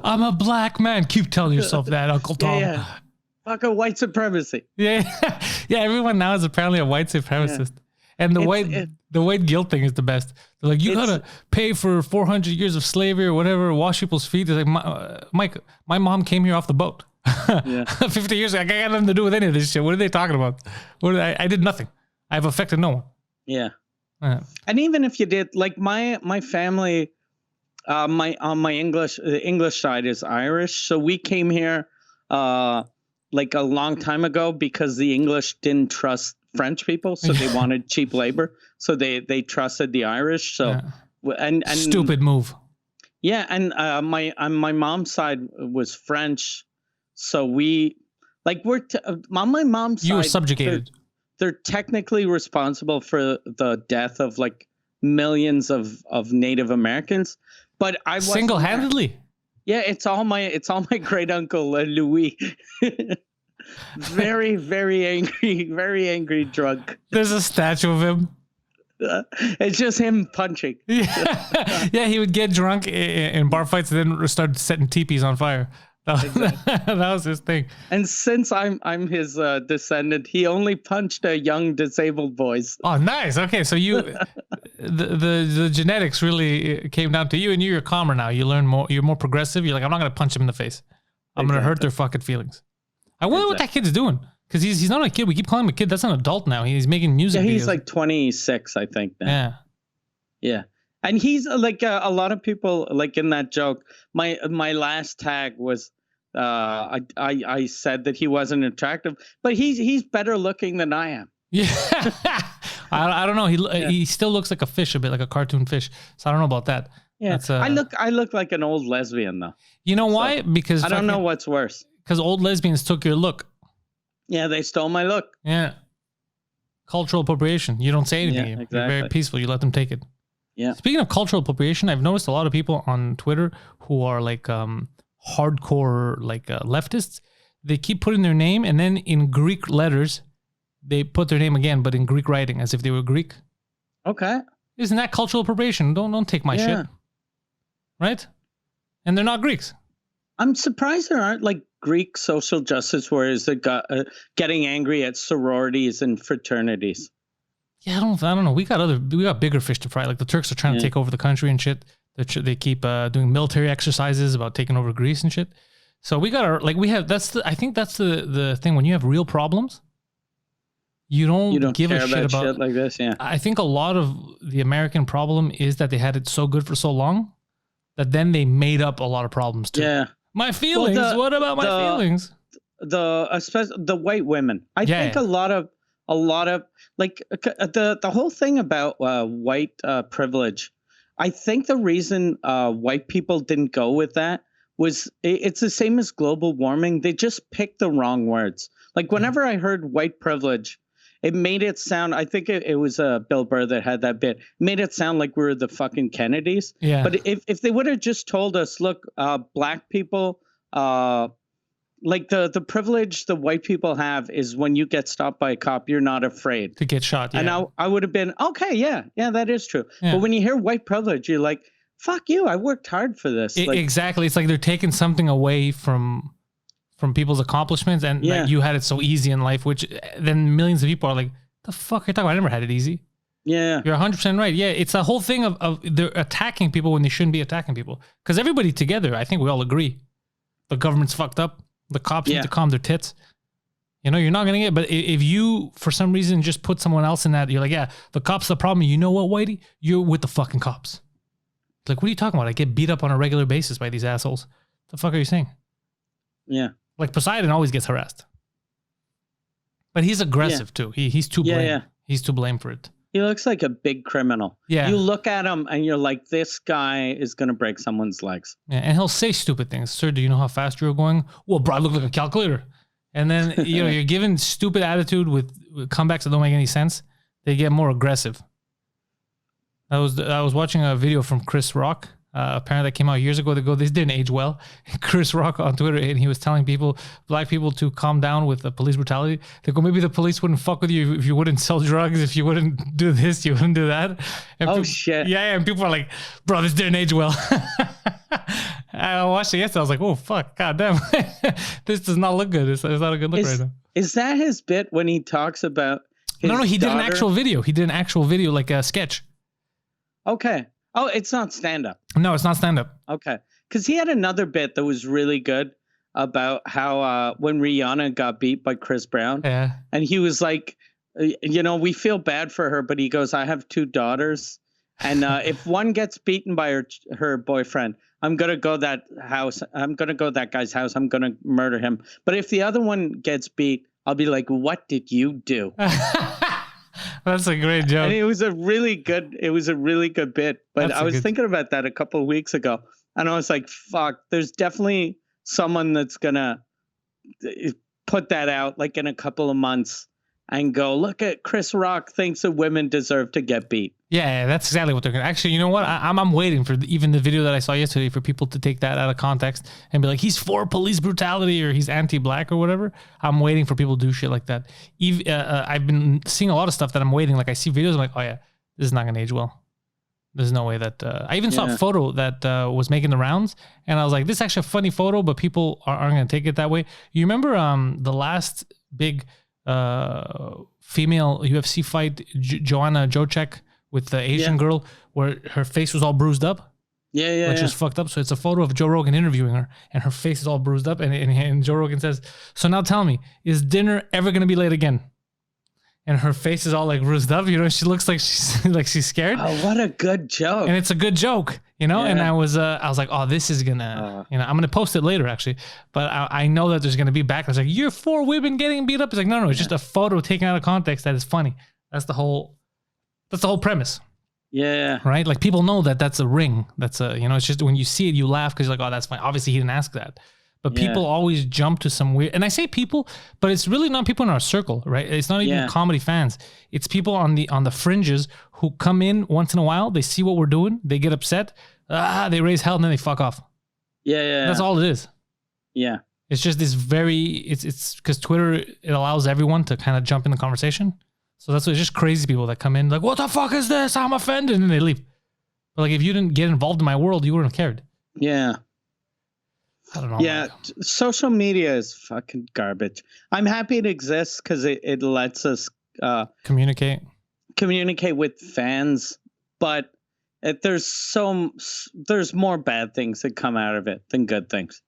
Speaker 2: I'm a black man. Keep telling yourself that, Uncle Tom.
Speaker 3: Yeah. Fucking white supremacy.
Speaker 2: Yeah. Yeah. Everyone now is apparently a white supremacist. Yeah. And the white guilt thing is the best. They're like, you gotta pay for 400 years of slavery or whatever, wash people's feet. They're like, Mike, my mom came here off the boat. 50 years ago. I got nothing to do with any of this shit. What are they talking about? I did nothing. I've affected no one.
Speaker 3: Yeah. And even if you did, like my family, my English side is Irish, so we came here like a long time ago because the English didn't trust French people, so they wanted cheap labor, so they trusted the Irish. So and
Speaker 2: stupid move.
Speaker 3: Yeah, and my mom's side was French, so we like on my mom's side.
Speaker 2: You were subjugated.
Speaker 3: They're technically responsible for the death of like millions of Native Americans. But I wasn't
Speaker 2: single-handedly.
Speaker 3: Yeah, it's all my great uncle Louis. Very, very angry drunk.
Speaker 2: There's a statue of him.
Speaker 3: It's just him punching.
Speaker 2: Yeah, he would get drunk in bar fights and then start setting teepees on fire. That was his thing.
Speaker 3: And since I'm his descendant, he only punched young disabled boys.
Speaker 2: Oh, nice. Okay, so you, the genetics really came down to you, and you're calmer now. You learn more. You're more progressive. You're like, I'm not gonna punch him in the face. I'm gonna hurt their fucking feelings. I wonder what that kid's doing, because he's not a kid. We keep calling him a kid. That's an adult now. He's making music.
Speaker 3: Yeah, he's
Speaker 2: videos.
Speaker 3: like 26, I think. Now.
Speaker 2: Yeah.
Speaker 3: Yeah. And he's like a lot of people like in that joke. My last tag was I said that he wasn't attractive, but he's better looking than I am.
Speaker 2: Yeah. I don't know. He still looks like a fish a bit, like a cartoon fish. So I don't know about that.
Speaker 3: Yeah. I look like an old lesbian though.
Speaker 2: You know why? Because
Speaker 3: I don't know what's worse.
Speaker 2: Because old lesbians took your look.
Speaker 3: Yeah, they stole my look.
Speaker 2: Yeah. Cultural appropriation. You don't say anything.
Speaker 3: Yeah, exactly.
Speaker 2: You're very peaceful. You let them take it.
Speaker 3: Yeah.
Speaker 2: Speaking of cultural appropriation, I've noticed a lot of people on Twitter who are like hardcore like leftists. They keep putting their name and then in Greek letters, they put their name again, but in Greek writing as if they were Greek.
Speaker 3: Okay.
Speaker 2: Isn't that cultural appropriation? Don't take my shit. Right? And they're not Greeks. I'm
Speaker 3: surprised there aren't like Greek social justice warriors that got getting angry at sororities and fraternities.
Speaker 2: Yeah, I don't know. We got bigger fish to fry. Like the Turks are trying to take over the country and shit. They keep doing military exercises about taking over Greece and shit. So we got I think that's the thing. When you have real problems, you don't give a shit about
Speaker 3: shit like this. Yeah.
Speaker 2: I think a lot of the American problem is that they had it so good for so long that then they made up a lot of problems too.
Speaker 3: Yeah.
Speaker 2: My feelings. What about my feelings?
Speaker 3: Especially the white women. I think a lot of like the whole thing about white privilege. I think the reason white people didn't go with that was it's the same as global warming. They just picked the wrong words. Like whenever I heard white privilege, it made it sound, I think it was Bill Burr that had that bit, made it sound like we were the fucking Kennedys.
Speaker 2: Yeah.
Speaker 3: But if they would have just told us, look, black people, like the privilege the white people have is when you get stopped by a cop, you're not afraid
Speaker 2: to get shot. Yeah.
Speaker 3: And I would have been, okay, yeah, that is true. Yeah. But when you hear white privilege, you're like, fuck you, I worked hard for this.
Speaker 2: Exactly. It's like they're taking something away from people's accomplishments, and like, you had it so easy in life, which then millions of people are like, the fuck are you talking about? I never had it easy.
Speaker 3: Yeah.
Speaker 2: You're 100% right. Yeah, it's a whole thing of they're attacking people when they shouldn't be attacking people. Because everybody together, I think we all agree, the government's fucked up. The cops need to calm their tits. You know, you're not going to get, but if you, for some reason, just put someone else in that, you're like, yeah, the cops are the problem. You know what, Whitey? You're with the fucking cops. Like, what are you talking about? I get beat up on a regular basis by these assholes. The fuck are you saying?
Speaker 3: Yeah.
Speaker 2: Like, Poseidon always gets harassed. But he's aggressive, too. He's to blame. Yeah. He's to blame for it.
Speaker 3: He looks like a big criminal.
Speaker 2: Yeah.
Speaker 3: You look at him and you're like, this guy is going to break someone's legs.
Speaker 2: Yeah, and he'll say stupid things. Sir, do you know how fast you were going? Well, bro, I look like a calculator. And then, you're given stupid attitude with comebacks that don't make any sense. They get more aggressive. I was watching a video from Chris Rock. Apparently that came out years ago. They go, this didn't age well. Chris Rock on Twitter, and he was telling black people to calm down with the police brutality. They go, maybe the police wouldn't fuck with you if you wouldn't sell drugs, if you wouldn't do this, you wouldn't do that. And
Speaker 3: shit.
Speaker 2: Yeah, and people are like, bro, this didn't age well. I watched it yesterday. I was like, oh, fuck, goddamn. This does not look good. It's not a good look right now.
Speaker 3: Is that his bit when he talks about his
Speaker 2: No, he
Speaker 3: daughter?
Speaker 2: did an actual video. He did an actual video, like a sketch.
Speaker 3: Okay. Oh, it's not stand-up.
Speaker 2: No, it's not stand-up.
Speaker 3: Okay. Because he had another bit that was really good about how when Rihanna got beat by Chris Brown.
Speaker 2: Yeah.
Speaker 3: And he was like, we feel bad for her, but he goes, I have 2 daughters. And if one gets beaten by her boyfriend, I'm going to go that house. I'm going to go that guy's house. I'm going to murder him. But if the other one gets beat, I'll be like, what did you do?
Speaker 2: That's a great joke.
Speaker 3: And it was a really good bit. But I was thinking about that a couple of weeks ago. And I was like, fuck, there's definitely someone that's going to put that out like in a couple of months and go, look at Chris Rock thinks that women deserve to get beat.
Speaker 2: Yeah, that's exactly what they're going to. Actually, you know what? I'm waiting for even the video that I saw yesterday for people to take that out of context and be like, he's for police brutality or he's anti-black or whatever. I'm waiting for people to do shit like that. I've been seeing a lot of stuff that I'm waiting. Like I see videos, I'm like, oh yeah, this is not going to age well. There's no way that... I even saw a photo that was making the rounds, and I was like, this is actually a funny photo, but people aren't going to take it that way. You remember the last big female UFC fight, Joanna Jacek, with the Asian girl, where her face was all bruised up?
Speaker 3: Yeah.
Speaker 2: Which is fucked up. So it's a photo of Joe Rogan interviewing her, and her face is all bruised up, and Joe Rogan says, so now tell me, is dinner ever going to be late again? And her face is all like bruised up, she looks like she's scared.
Speaker 3: Oh, what a good joke.
Speaker 2: And it's a good joke, And I was like, oh, this is gonna, I'm gonna post it later actually, but I know that there's gonna be backlash. Like, you're for women getting beat up. It's like, no, it's just a photo taken out of context that is funny. That's the whole premise.
Speaker 3: Yeah.
Speaker 2: Right? Like, people know that that's a ring. That's it's just when you see it, you laugh because you're like, oh, that's fine. Obviously he didn't ask that. But people always jump to some weird, and I say people, but it's really not people in our circle, right? It's not even comedy fans. It's people on the fringes who come in once in a while. They see what we're doing, they get upset, they raise hell, and then they fuck off. Yeah. That's all it is. Yeah. It's just this it's because Twitter, it allows everyone to kind of jump in the conversation. So that's just crazy people that come in like, what the fuck is this? I'm offended, and they leave. But like, if you didn't get involved in my world, you wouldn't have cared. Yeah. I don't know. Yeah, social media is fucking garbage. I'm happy it exists because it lets us communicate with fans, but there's more bad things that come out of it than good things.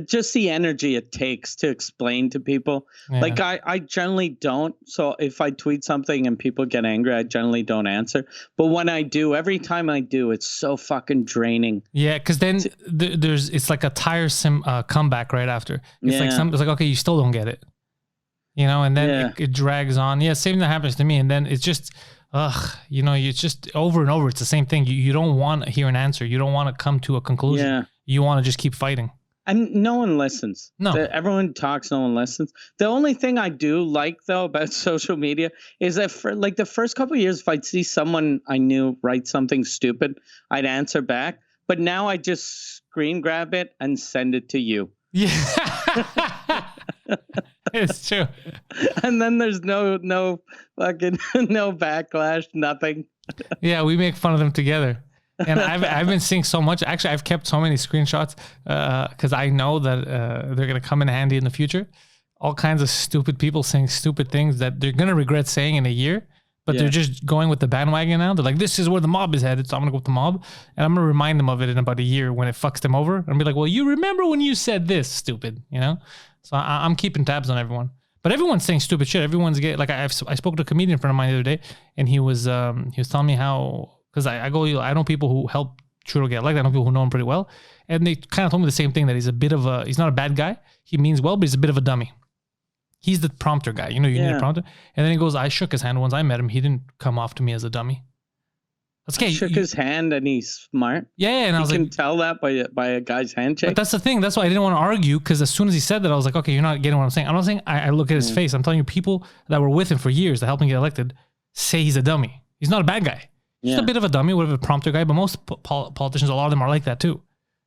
Speaker 2: Just the energy it takes to explain to people. Yeah. Like I generally don't. So if I tweet something and people get angry, I generally don't answer. But when I do, every time I do, it's so fucking draining. Yeah, because then it's like a tiresome comeback right after. It's like okay, you still don't get it, and then it drags on. Yeah, same thing that happens to me, and then it's just. It's just over and over. It's the same thing. You don't want to hear an answer. You don't want to come to a conclusion. Yeah. You want to just keep fighting. And no one listens. No. Everyone talks, no one listens. The only thing I do like, though, about social media is that for like the first couple of years, if I'd see someone I knew write something stupid, I'd answer back. But now I just screen grab it and send it to you. Yeah. It's true. And then there's no fucking no backlash, nothing. Yeah, we make fun of them together. And I've been seeing so much. Actually, I've kept so many screenshots because I know that they're going to come in handy in the future. All kinds of stupid people saying stupid things that they're going to regret saying in a year, but they're just going with the bandwagon now. They're like, this is where the mob is headed, so I'm going to go with the mob. And I'm going to remind them of it in about a year when it fucks them over. And be like, well, you remember when you said this, stupid, So I'm keeping tabs on everyone. But everyone's saying stupid shit. Everyone's getting, like, I spoke to a comedian friend of mine the other day, and he was telling me how... Because I know people who help Trudeau get elected. I know people who know him pretty well. And they kind of told me the same thing, that he's not a bad guy. He means well, but he's a bit of a dummy. He's the prompter guy. You know, you need a prompter. And then he goes, I shook his hand once I met him. He didn't come off to me as a dummy. That's okay.
Speaker 3: Shook his hand and he's smart.
Speaker 2: Yeah, and I was like,
Speaker 3: you can tell that by a guy's handshake.
Speaker 2: But that's the thing. That's why I didn't want to argue, because as soon as he said that, I was like, okay, you're not getting what I'm saying. I'm not saying I look at his face. I'm telling you, people that were with him for years that helped him get elected say he's a dummy. He's not a bad guy. He's a bit of a dummy, whatever, prompter guy, but most politicians, a lot of them are like that too.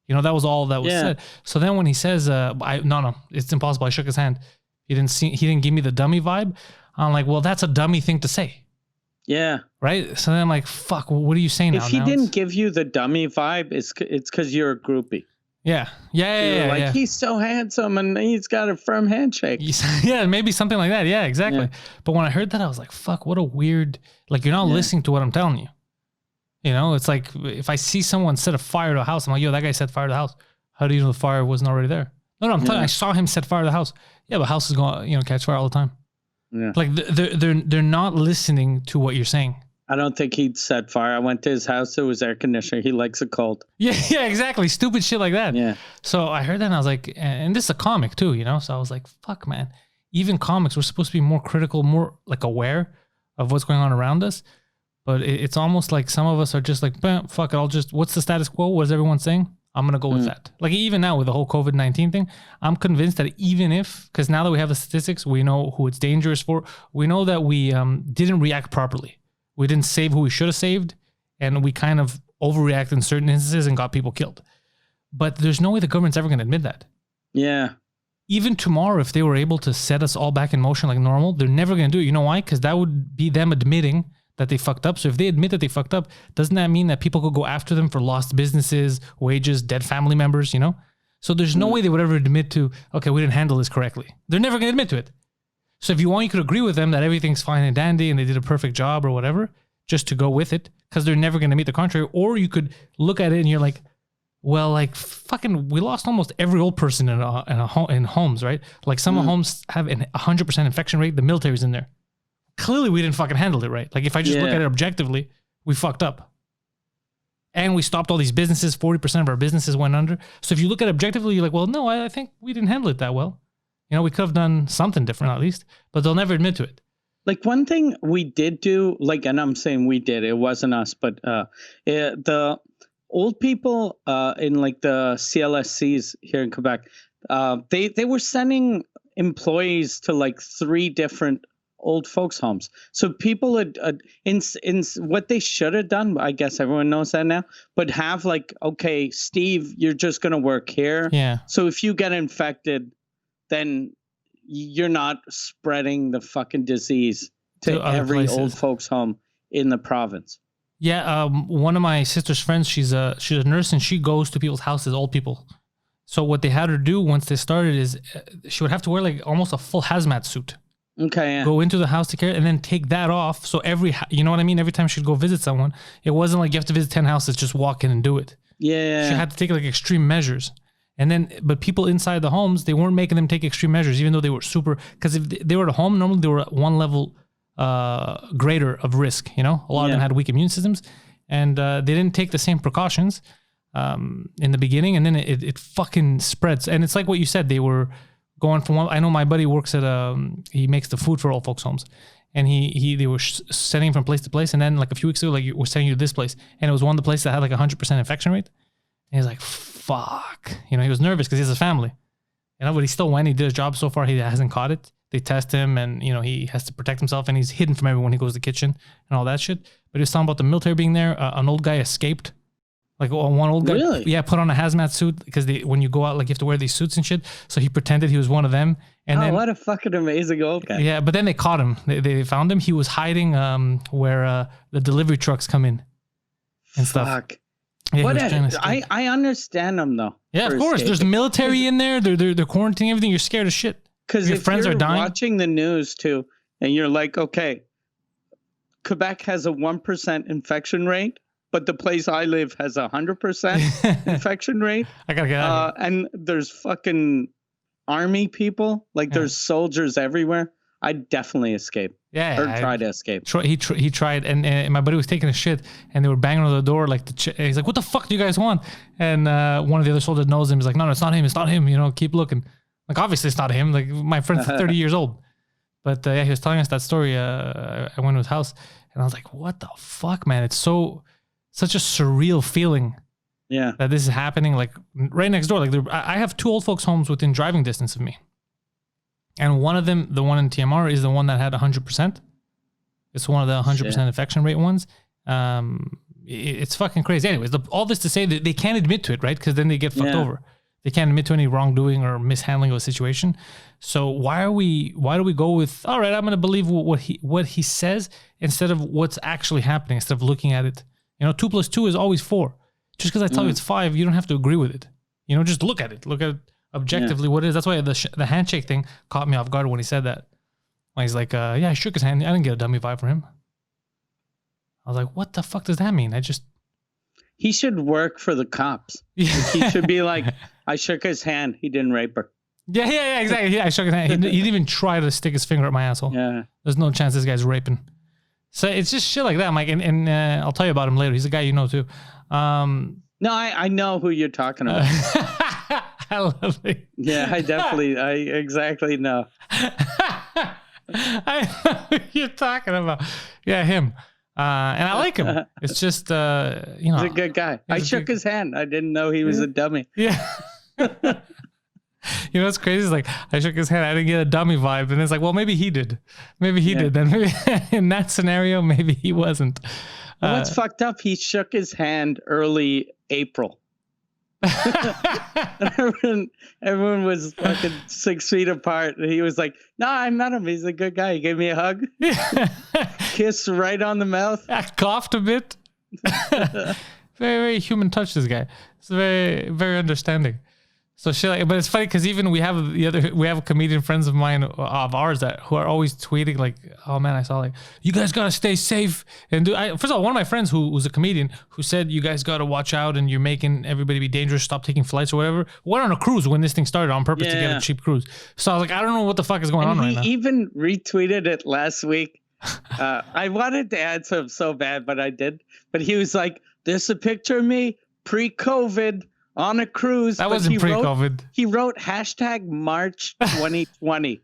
Speaker 2: You know, that was all that was said. So then when he says, no, it's impossible. I shook his hand. He didn't give me the dummy vibe. I'm like, well, that's a dummy thing to say.
Speaker 3: Yeah.
Speaker 2: Right. So then I'm like, fuck, well, what are you saying now?
Speaker 3: If he didn't give you the dummy vibe, it's because you're a groupie.
Speaker 2: Yeah.
Speaker 3: He's so handsome and he's got a firm handshake.
Speaker 2: Yeah, maybe something like that. Yeah, exactly. Yeah. But when I heard that, I was like, fuck, what a weird, like, you're not listening to what I'm telling you. You know, it's like if I see someone set a fire to a house, I'm like, yo, that guy set fire to the house. How do you know the fire wasn't already there? No, I'm telling you, I saw him set fire to the house. Yeah, but house is going, catch fire all the time. Yeah. Like they're not listening to what you're saying.
Speaker 3: I don't think he'd set fire. I went to his house. It was air conditioner. He likes it cold.
Speaker 2: Yeah, exactly. Stupid shit like that.
Speaker 3: Yeah.
Speaker 2: So I heard that and I was like, and this is a comic too, So I was like, fuck, man. Even comics, we're supposed to be more critical, more like aware of what's going on around us. But it's almost like some of us are just like, fuck it. What's the status quo? What is everyone saying? I'm going to go with that. Like even now with the whole COVID-19 thing, I'm convinced that even because now that we have the statistics, we know who it's dangerous for. We know that we didn't react properly. We didn't save who we should have saved. And we kind of overreacted in certain instances and got people killed. But there's no way the government's ever going to admit that.
Speaker 3: Yeah.
Speaker 2: Even tomorrow, if they were able to set us all back in motion like normal, they're never going to do it. You know why? Because that would be them admitting that they fucked up. So if they admit that they fucked up, doesn't that mean that people could go after them for lost businesses, wages, dead family members, So there's no way they would ever admit to, okay, we didn't handle this correctly. They're never going to admit to it. So if you want, you could agree with them that everything's fine and dandy and they did a perfect job or whatever, just to go with it, because they're never going to meet the contrary. Or you could look at it and you're like, well, like fucking, we lost almost every old person in homes, right? Like some homes have an 100% infection rate. The military's in there. Clearly, we didn't fucking handle it right. Like if I just look at it objectively, we fucked up. And we stopped all these businesses. 40% of our businesses went under. So if you look at it objectively, you're like, well, no, I think we didn't handle it that well. We could have done something different at least, but they'll never admit to it.
Speaker 3: Like one thing we did do, like, and I'm saying we did, it wasn't us, but the old people in like the CLSCs here in Quebec, they were sending employees to like 3 different old folks' homes. So people had in what they should have done, I guess everyone knows that now, but have like, okay, Steve, you're just going to work here.
Speaker 2: Yeah.
Speaker 3: So if you get infected, then you're not spreading the fucking disease to every old folks' home in the province.
Speaker 2: Yeah. One of my sister's friends, she's a nurse and she goes to people's houses, old people. So what they had her do once they started is she would have to wear like almost a full hazmat suit.
Speaker 3: Okay. Yeah.
Speaker 2: Go into the house to care and then take that off. So you know what I mean? Every time she'd go visit someone, it wasn't like you have to visit 10 houses, just walk in and do it.
Speaker 3: Yeah.
Speaker 2: She had to take like extreme measures. And then, but people inside the homes, they weren't making them take extreme measures, even though they were super, because if they were at home, normally they were at one level greater of risk, A lot of them had weak immune systems and they didn't take the same precautions in the beginning. And then it fucking spreads. And it's like what you said, they were going from one. I know my buddy works at he makes the food for old folks' homes, and they were sending him from place to place, and then like a few weeks ago, like we're sending you to this place, and it was one of the places that had like 100% infection rate, and he's like, "Fuck," he was nervous because he has a family, but he still went. He did his job so far. He hasn't caught it. They test him, and he has to protect himself, and he's hidden from everyone when he goes to the kitchen and all that shit. But he was talking about the military being there. An old guy escaped. Like one old guy,
Speaker 3: really?
Speaker 2: Put on a hazmat suit because when you go out, like you have to wear these suits and shit. So he pretended he was one of them. And then,
Speaker 3: what a fucking amazing old guy!
Speaker 2: Yeah, but then they caught him. They found him. He was hiding where the delivery trucks come in and stuff.
Speaker 3: Fuck.
Speaker 2: Yeah,
Speaker 3: I understand him though.
Speaker 2: Yeah, of course. There's military in there. They're quarantining everything. You're scared of shit.
Speaker 3: Because your friends are dying. Watching the news too, and you're like, okay, Quebec has a 1% infection rate. But the place I live has 100% infection rate.
Speaker 2: I gotta get out of here.
Speaker 3: And there's fucking army people. Like there's soldiers everywhere. I'd definitely escape.
Speaker 2: Yeah.
Speaker 3: Or try to escape.
Speaker 2: He tried. And my buddy was taking a shit. And they were banging on the door. Like he's like, what the fuck do you guys want? And one of the other soldiers knows him. He's like, no, it's not him. It's not him. Keep looking. Like, obviously it's not him. Like, my friend's 30 years old. But yeah, he was telling us that story. I went to his house and I was like, what the fuck, man? It's such a surreal feeling.
Speaker 3: Yeah.
Speaker 2: That this is happening, like, right next door. Like, I have 2 old folks' homes within driving distance of me. And one of them, the one in TMR, is the one that had 100%. It's one of the 100% infection rate ones. It's fucking crazy. Anyways, all this to say that they can't admit to it, right? Because then they get fucked over. They can't admit to any wrongdoing or mishandling of a situation. So why do we go with, all right, I'm going to believe what he says instead of what's actually happening, instead of looking at it. 2 + 2 is always 4. Just because I tell you it's 5, you don't have to agree with it. Just look at it. Look at objectively what it is. That's why the handshake thing caught me off guard when he said that. When he's like, I shook his hand. I didn't get a dummy vibe from him. I was like, what the fuck does that mean?
Speaker 3: He should work for the cops. He should be like, I shook his hand. He didn't rape her.
Speaker 2: Yeah, exactly. Yeah, I shook his hand. He didn't even try to stick his finger up my asshole.
Speaker 3: Yeah. There's
Speaker 2: no chance this guy's raping. So it's just shit like that, Mike. And I'll tell you about him later. He's a guy you know too.
Speaker 3: No, I know who you're talking about.
Speaker 2: I love it.
Speaker 3: Yeah, I exactly know.
Speaker 2: I know who you're talking about. Yeah, him. And I like him. It's just,
Speaker 3: he's a good guy. I shook his hand. I didn't know he was a dummy.
Speaker 2: Yeah. What's crazy is, like, I shook his hand. I didn't get a dummy vibe. And it's like, well, maybe he did. Maybe he did. Then maybe in that scenario, maybe he wasn't.
Speaker 3: What's fucked up? He shook his hand early April. everyone was fucking 6 feet apart. And he was like, no, I met him. He's a good guy. He gave me a hug. Kiss right on the mouth.
Speaker 2: I coughed a bit. Very, very human touch, this guy. It's very, very understanding. So shit, like, but it's funny because even we have comedian friends of mine, of ours, who are always tweeting like, oh man, I saw, like, you guys gotta stay safe and first of all, one of my friends who's a comedian who said, you guys gotta watch out and you're making everybody be dangerous, stop taking flights or whatever, went on a cruise when this thing started on purpose to get a cheap cruise. So I was like, I don't know what the fuck is going on right now.
Speaker 3: He even retweeted it last week. I wanted to answer him so bad, but I did. But he was like, there's a picture of me pre-COVID on a cruise.
Speaker 2: That wasn't pre-COVID.
Speaker 3: He wrote #March 2020.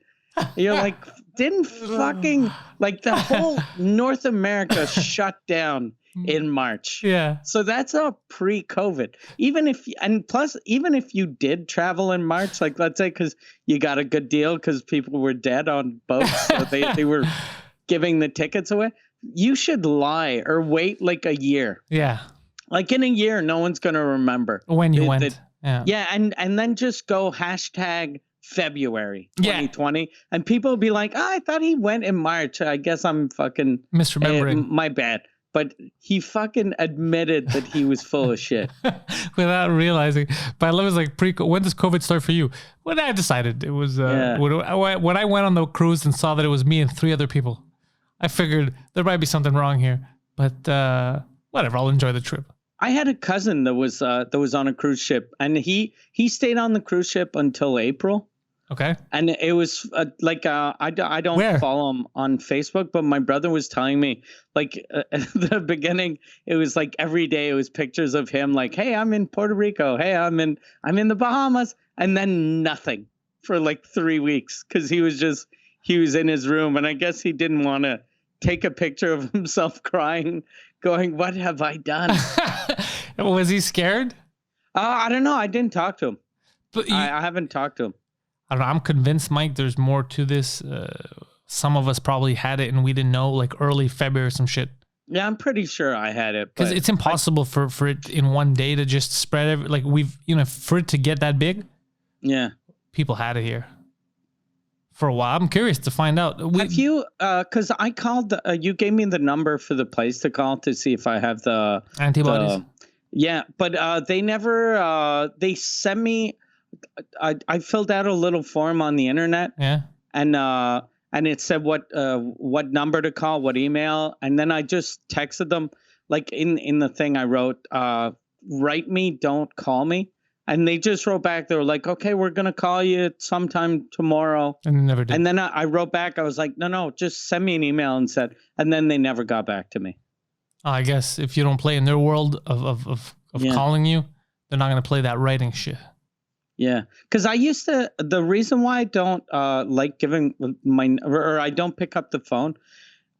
Speaker 3: You're like, didn't fucking, like, the whole North America shut down in March.
Speaker 2: Yeah.
Speaker 3: So that's a pre-COVID. Even if you did travel in March, like, let's say, because you got a good deal because people were dead on boats, so they were giving the tickets away, you should lie or wait like a year.
Speaker 2: Yeah.
Speaker 3: Like, in a year, no one's going to remember
Speaker 2: when you went.
Speaker 3: Yeah, and then just go #February 2020, and people will be like, oh, I thought he went in March. I guess I'm fucking
Speaker 2: misremembering.
Speaker 3: My bad. But he fucking admitted that he was full of shit
Speaker 2: without realizing. But I love it, like, when does COVID start for you? When I decided it was when I went on the cruise and saw that it was me and 3 other people, I figured there might be something wrong here. But whatever, I'll enjoy the trip.
Speaker 3: I had a cousin that was on a cruise ship, and he stayed on the cruise ship until April.
Speaker 2: Okay.
Speaker 3: And it was I don't follow him on Facebook, but my brother was telling me, like, at the beginning, it was like every day it was pictures of him, like, hey, I'm in Puerto Rico, hey, I'm in the Bahamas, and then nothing for like 3 weeks because he was in his room, and I guess he didn't want to take a picture of himself crying, going, what have I done?
Speaker 2: Was he scared?
Speaker 3: I don't know. I didn't talk to him. But I haven't talked to him.
Speaker 2: I don't know. I'm convinced, Mike, there's more to this. Some of us probably had it and we didn't know, like early February or some shit.
Speaker 3: Yeah, I'm pretty sure I had it.
Speaker 2: Because it's impossible for it in one day to just spread. Like, for it to get that big. Yeah. People had it here for a while. I'm curious to find out.
Speaker 3: Have you, because I called, you gave me the number for the place to call to see if I have the
Speaker 2: antibodies.
Speaker 3: Yeah, but they never, they sent me, I filled out a little form on the internet.
Speaker 2: Yeah.
Speaker 3: And it said what number to call, what email. And then I just texted them, like in the thing I wrote, write me, don't call me. And they just wrote back. They were like, okay, we're going to call you sometime tomorrow.
Speaker 2: And they never did.
Speaker 3: And then I wrote back. I was like, no, just send me an email and then they never got back to me.
Speaker 2: I guess if you don't play in their world of calling you, they're not going to play that writing shit.
Speaker 3: Yeah, because the reason why I don't like giving or I don't pick up the phone,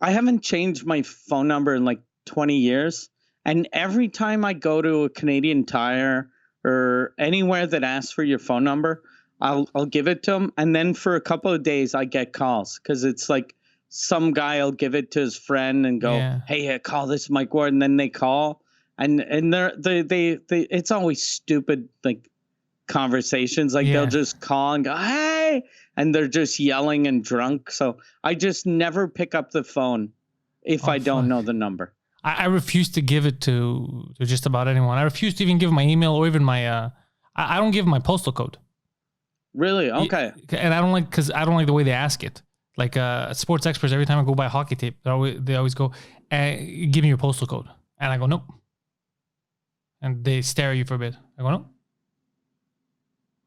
Speaker 3: I haven't changed my phone number in like 20 years. And every time I go to a Canadian Tire or anywhere that asks for your phone number, I'll give it to them. And then for a couple of days, I get calls because it's like some guy will give it to his friend and go, hey, call this Mike Ward. And then they call. And they it's always stupid, like, conversations. Like they'll just call and go, hey, and they're just yelling and drunk. So I just never pick up the phone if I don't know the number.
Speaker 2: I refuse to give it to just about anyone. I refuse to even give my email or even my I don't give my postal code.
Speaker 3: Really? Okay.
Speaker 2: And I don't like, because I don't like the way they ask it. Like Sports Experts, every time I go buy hockey tape, they always go, give me your postal code. And I go, nope. And they stare at you for a bit. I go, nope.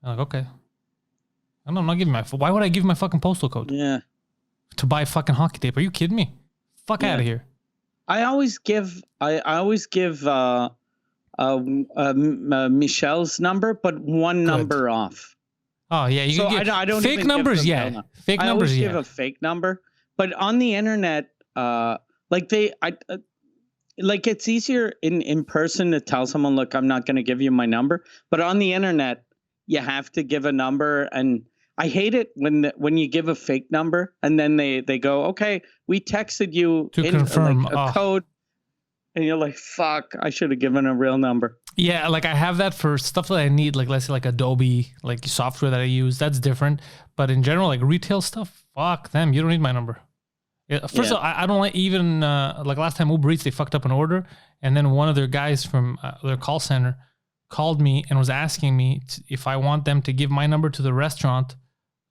Speaker 2: I'm like, okay. I'm not giving why would I give my fucking postal code?
Speaker 3: Yeah.
Speaker 2: To buy fucking hockey tape? Are you kidding me? Fuck out of here.
Speaker 3: I always give Michelle's number, but one number off.
Speaker 2: Oh yeah, you can give, I don't fake numbers. Yeah, fake numbers. I always give
Speaker 3: a fake number, but on the internet, like it's easier in person to tell someone, look, I'm not going to give you my number, but on the internet, you have to give a number, and I hate it when you give a fake number and then they go, okay, we texted you
Speaker 2: to confirm
Speaker 3: a code, and you're like, fuck, I should have given a real number.
Speaker 2: Yeah, like I have that for stuff that I need, like let's say like Adobe, like software that I use. That's different, but in general, like retail stuff, fuck them. You don't need my number. First of all, I don't like even like last time Uber Eats, they fucked up an order, and then one of their guys from their call center called me and was asking me if I want them to give my number to the restaurant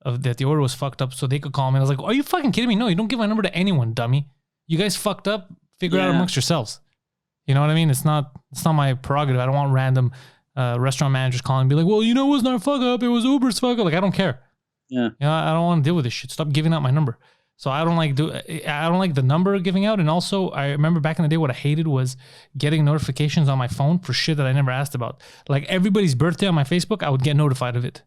Speaker 2: that the order was fucked up so they could call me. I was like, are you fucking kidding me? No, you don't give my number to anyone, dummy. You guys fucked up. Figure it out amongst yourselves. You know what I mean? It's not my prerogative. I don't want random restaurant managers calling and be like, well, it was not fuck up. It was Uber's fuck up. Like, I don't care. Yeah. I don't want to deal with this shit. Stop giving out my number. So I don't like the number giving out. And also, I remember back in the day, what I hated was getting notifications on my phone for shit that I never asked about. Like everybody's birthday on my Facebook, I would get notified of it.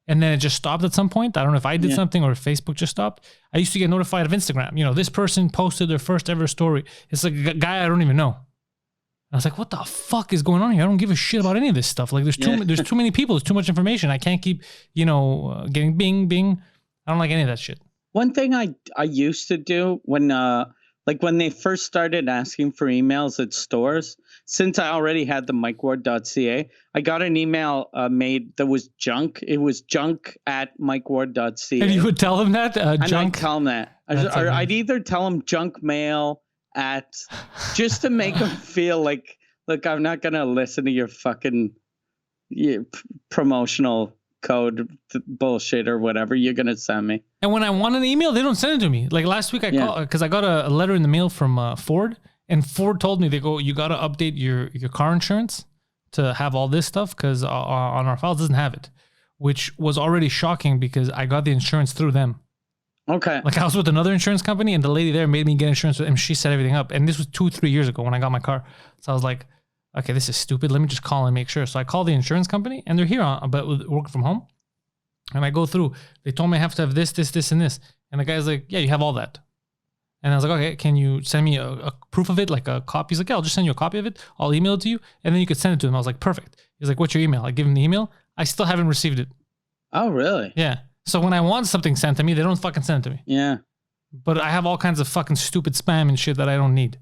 Speaker 2: And then it just stopped at some point. I don't know if I did something or if Facebook just stopped. I used to get notified of Instagram. This person posted their first ever story. It's like a guy I don't even know. I was like, what the fuck is going on here? I don't give a shit about any of this stuff. Like there's too many people. There's too much information. I can't keep, getting bing, bing. I don't like any of that shit.
Speaker 3: One thing I used to do when they first started asking for emails at stores, since I already had the mikeward.ca, I got an email made that was junk. It was junk@mikeward.ca.
Speaker 2: And you would tell them that?
Speaker 3: And
Speaker 2: junk?
Speaker 3: I'd tell them that. I'd either tell them junk mail just to make them feel like, look, I'm not going to listen to your fucking promotional code bullshit or whatever you're going to send me.
Speaker 2: And when I want an email, they don't send it to me. Like last week I called because I got a letter in the mail from Ford, and Ford told me, they go, you got to update your car insurance to have all this stuff because on our files it doesn't have it, which was already shocking because I got the insurance through them.
Speaker 3: Okay.
Speaker 2: Like I was with another insurance company and the lady there made me get insurance with them. She set everything up. And this was 2-3 years ago when I got my car. So I was like, okay, this is stupid. Let me just call and make sure. So I called the insurance company and they're here but working from home. And I go through, they told me I have to have this, and this. And the guy's like, yeah, you have all that. And I was like, okay, can you send me a proof of it, like a copy? He's like, yeah, I'll just send you a copy of it. I'll email it to you. And then you could send it to him. I was like, perfect. He's like, what's your email? I give him the email. I still haven't received it.
Speaker 3: Oh, really?
Speaker 2: Yeah. So when I want something sent to me, they don't fucking send it to me.
Speaker 3: Yeah.
Speaker 2: But I have all kinds of fucking stupid spam and shit that I don't need.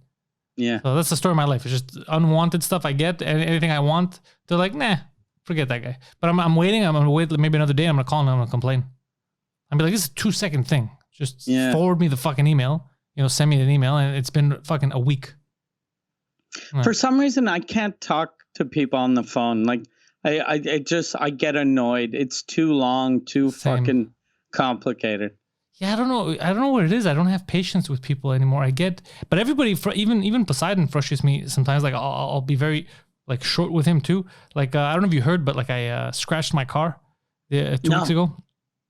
Speaker 3: Yeah.
Speaker 2: So that's the story of my life. It's just unwanted stuff I get, and anything I want, they're like, nah, forget that guy. But I'm waiting. I'm going to wait maybe another day. I'm going to call him. I'm going to complain. I'm be like, this is a 2-second thing. Just forward me the fucking email. Send me an email, and it's been fucking a week.
Speaker 3: For some reason, I can't talk to people on the phone. Like, I get annoyed. It's too long, too fucking complicated.
Speaker 2: Yeah, I don't know what it is. I don't have patience with people anymore. But everybody, even Poseidon frustrates me sometimes. Like I'll be very like short with him too. Like I don't know if you heard, but like I scratched my car 2 weeks ago.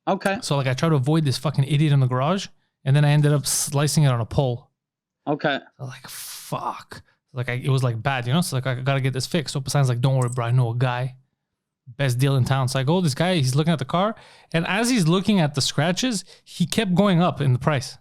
Speaker 3: Okay.
Speaker 2: So like I tried to avoid this fucking idiot in the garage, and then I ended up slicing it on a pole.
Speaker 3: Okay.
Speaker 2: So like fuck. Like it was like bad, So like I gotta get this fixed. So Poseidon's like, don't worry, bro. I know a guy. best deal in town. So I go, this guy, he's looking at the car. And as he's looking at the scratches, he kept going up in the price.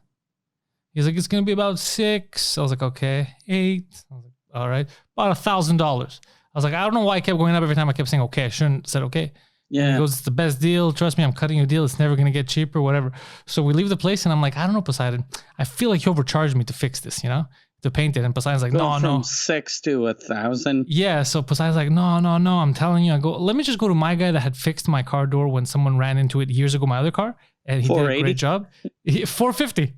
Speaker 2: He's like, it's going to be about 6. I was like, okay, 8. I was like, all right, about $1,000. I was like, I don't know why I kept going up every time I kept saying, okay, I shouldn't have said okay. Yeah. And he goes, it's the best deal. Trust me, I'm cutting you a deal. It's never going to get cheaper, whatever. So we leave the place and I'm like, I don't know, Poseidon. I feel like you overcharged me to fix this, to paint it. And Poseidon's like, no.
Speaker 3: From 6 to 1,000.
Speaker 2: Yeah. So Poseidon's like, no. I'm telling you. I go, let me just go to my guy that had fixed my car door when someone ran into it years ago, my other car. And he did a great job. 450.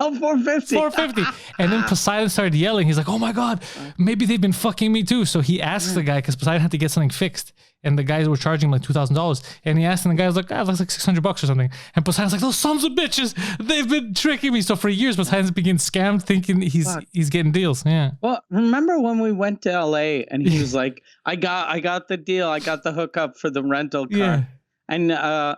Speaker 3: Oh, 450.
Speaker 2: 450. And then Poseidon started yelling. He's like, oh my God, maybe they've been fucking me too. So he asks the guy, because Poseidon had to get something fixed. And the guys were charging him like $2,000. And he asked, and the guy was like, it looks like $600 or something. And Poseidon's like, those sons of bitches, they've been tricking me. So for years, Poseidon's been scammed thinking he's getting deals. Yeah.
Speaker 3: Well, remember when we went to LA and he was like, I got the deal. I got the hookup for the rental car. Yeah. And,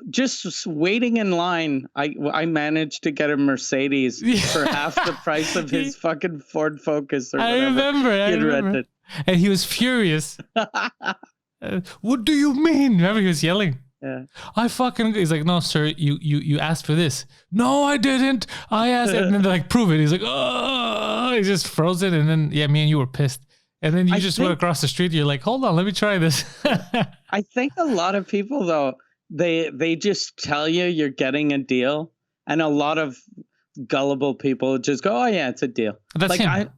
Speaker 3: just waiting in line, I managed to get a Mercedes for half the price of his fucking Ford Focus or whatever.
Speaker 2: I remember. And he was furious. What do you mean? Remember, he was yelling.
Speaker 3: Yeah.
Speaker 2: He's like, no, sir, you asked for this. No, I didn't. I asked. And then they're like, prove it. He's like, oh, he just froze it. And then, me and you were pissed. And then you just went across the street. You're like, hold on, let me try this.
Speaker 3: I think a lot of people, though, they just tell you you're getting a deal, and a lot of gullible people just go, oh yeah, it's a deal.
Speaker 2: That's
Speaker 3: like
Speaker 2: him.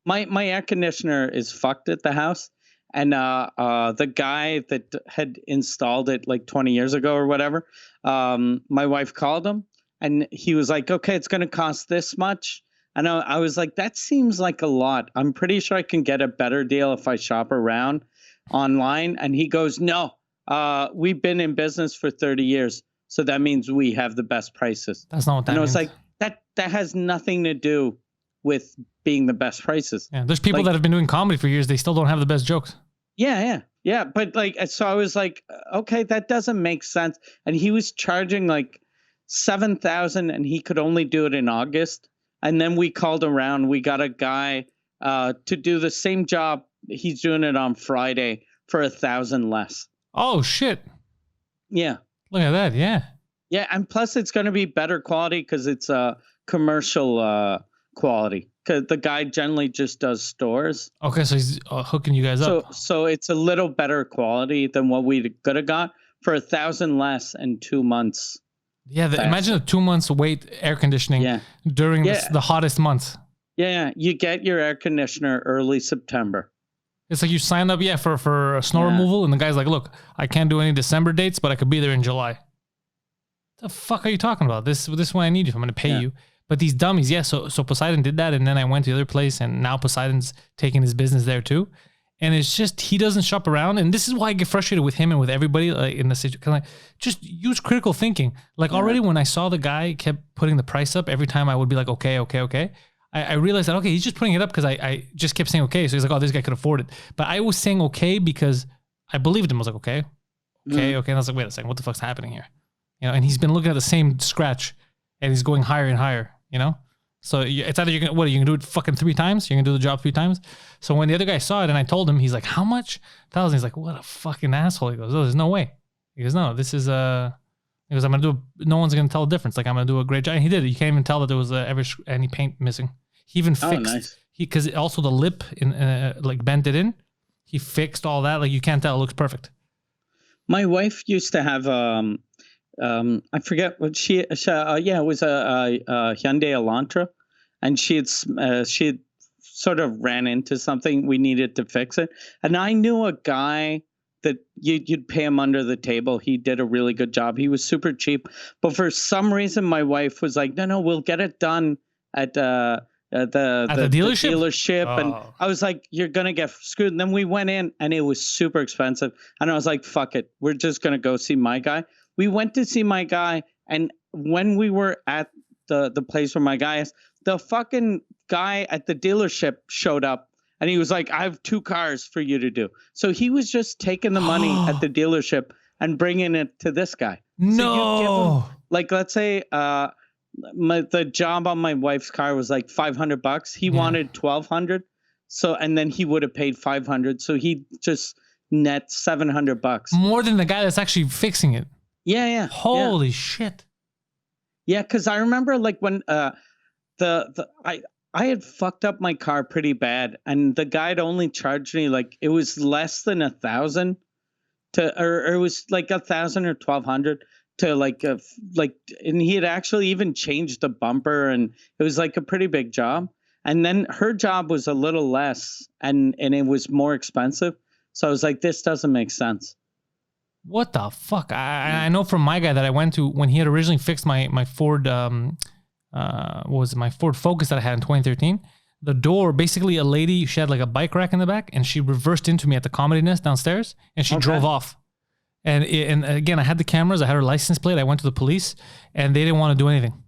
Speaker 3: My air conditioner is fucked at the house, and the guy that had installed it like 20 years ago or whatever, my wife called him and he was like, okay, it's going to cost this much. And I was like, that seems like a lot. I'm pretty sure I can get a better deal if I shop around online. And he goes, no. We've been in business for 30 years, so that means we have the best prices.
Speaker 2: That's not what that means.
Speaker 3: And I was like, that has nothing to do with being the best prices.
Speaker 2: Yeah, there's people that have been doing comedy for years. They still don't have the best jokes.
Speaker 3: Yeah. But so I was like, okay, that doesn't make sense. And he was charging like $7,000, and he could only do it in August. And then we called around. We got a guy to do the same job. He's doing it on Friday for $1,000 less.
Speaker 2: Oh, shit.
Speaker 3: Yeah.
Speaker 2: Look at that. Yeah.
Speaker 3: Yeah. And plus it's going to be better quality because it's commercial quality. Because the guy generally just does stores.
Speaker 2: Okay. So he's hooking you guys up.
Speaker 3: So it's a little better quality than what we could have got for $1,000 less and 2 months.
Speaker 2: Yeah. Imagine a 2 months wait air conditioning during the hottest months.
Speaker 3: Yeah. You get your air conditioner early September.
Speaker 2: It's like you sign up, for snow removal, and the guy's like, look, I can't do any December dates, but I could be there in July. The fuck are you talking about? This is when I need you. I'm going to pay you. But these dummies, so Poseidon did that, and then I went to the other place, and now Poseidon's taking his business there too. And it's just, he doesn't shop around, and this is why I get frustrated with him and with everybody in the situation. Like, just use critical thinking. Like already when I saw the guy kept putting the price up, every time I would be like, okay. I realized that, okay, he's just putting it up because I just kept saying okay. So he's like, oh, this guy could afford it. But I was saying okay because I believed him. I was like, okay. And I was like, wait a second, what the fuck's happening here? And he's been looking at the same scratch, and he's going higher and higher, So it's either you're going to do it fucking 3 times? You're going to do the job 3 times? So when the other guy saw it and I told him, he's like, how much? 1,000. He's like, what a fucking asshole. He goes, oh, there's no way. He goes, no, this is he goes, I'm going to do no one's going to tell the difference. Like, I'm going to do a great job. And he did it. You can't even tell that there was any paint missing. He even fixed, because also the lip like bent it in. He fixed all that. Like, you can't tell. It looks perfect.
Speaker 3: My wife used to have, I forget what it was a Hyundai Elantra, and she had sort of ran into something. We needed to fix it. And I knew a guy that you'd pay him under the table. He did a really good job. He was super cheap. But for some reason, my wife was like, no, we'll get it done at the dealership. And I was like, you're gonna get screwed. And then we went in, and it was super expensive, and I was like, fuck it, we're just gonna go see my guy. We went to see my guy, and when we were at the place where my guy is, the fucking guy at the dealership showed up, and he was like, I have 2 cars for you to do. So he was just taking the money at the dealership and bringing it to this guy.
Speaker 2: No.
Speaker 3: So you give him, like, let's say the job on my wife's car was like $500. He wanted $1,200. So, and then he would have paid $500. So he just net $700.
Speaker 2: More than the guy that's actually fixing it.
Speaker 3: Yeah.
Speaker 2: Holy shit.
Speaker 3: Yeah, because I remember like when I had fucked up my car pretty bad, and the guy'd only charged me like it was less than 1,000 or it was like 1,000 or 1,200 to like and he had actually even changed the bumper, and it was like a pretty big job. And then her job was a little less, and it was more expensive. So I was like, this doesn't make sense.
Speaker 2: What the fuck? I know from my guy that I went to when he had originally fixed my Ford, what was it, my Ford Focus that I had in 2013. The door, basically a lady, she had like a bike rack in the back, and she reversed into me at the Comedy Nest downstairs, and she drove off. And again, I had the cameras, I had her license plate, I went to the police, and they didn't want to do anything.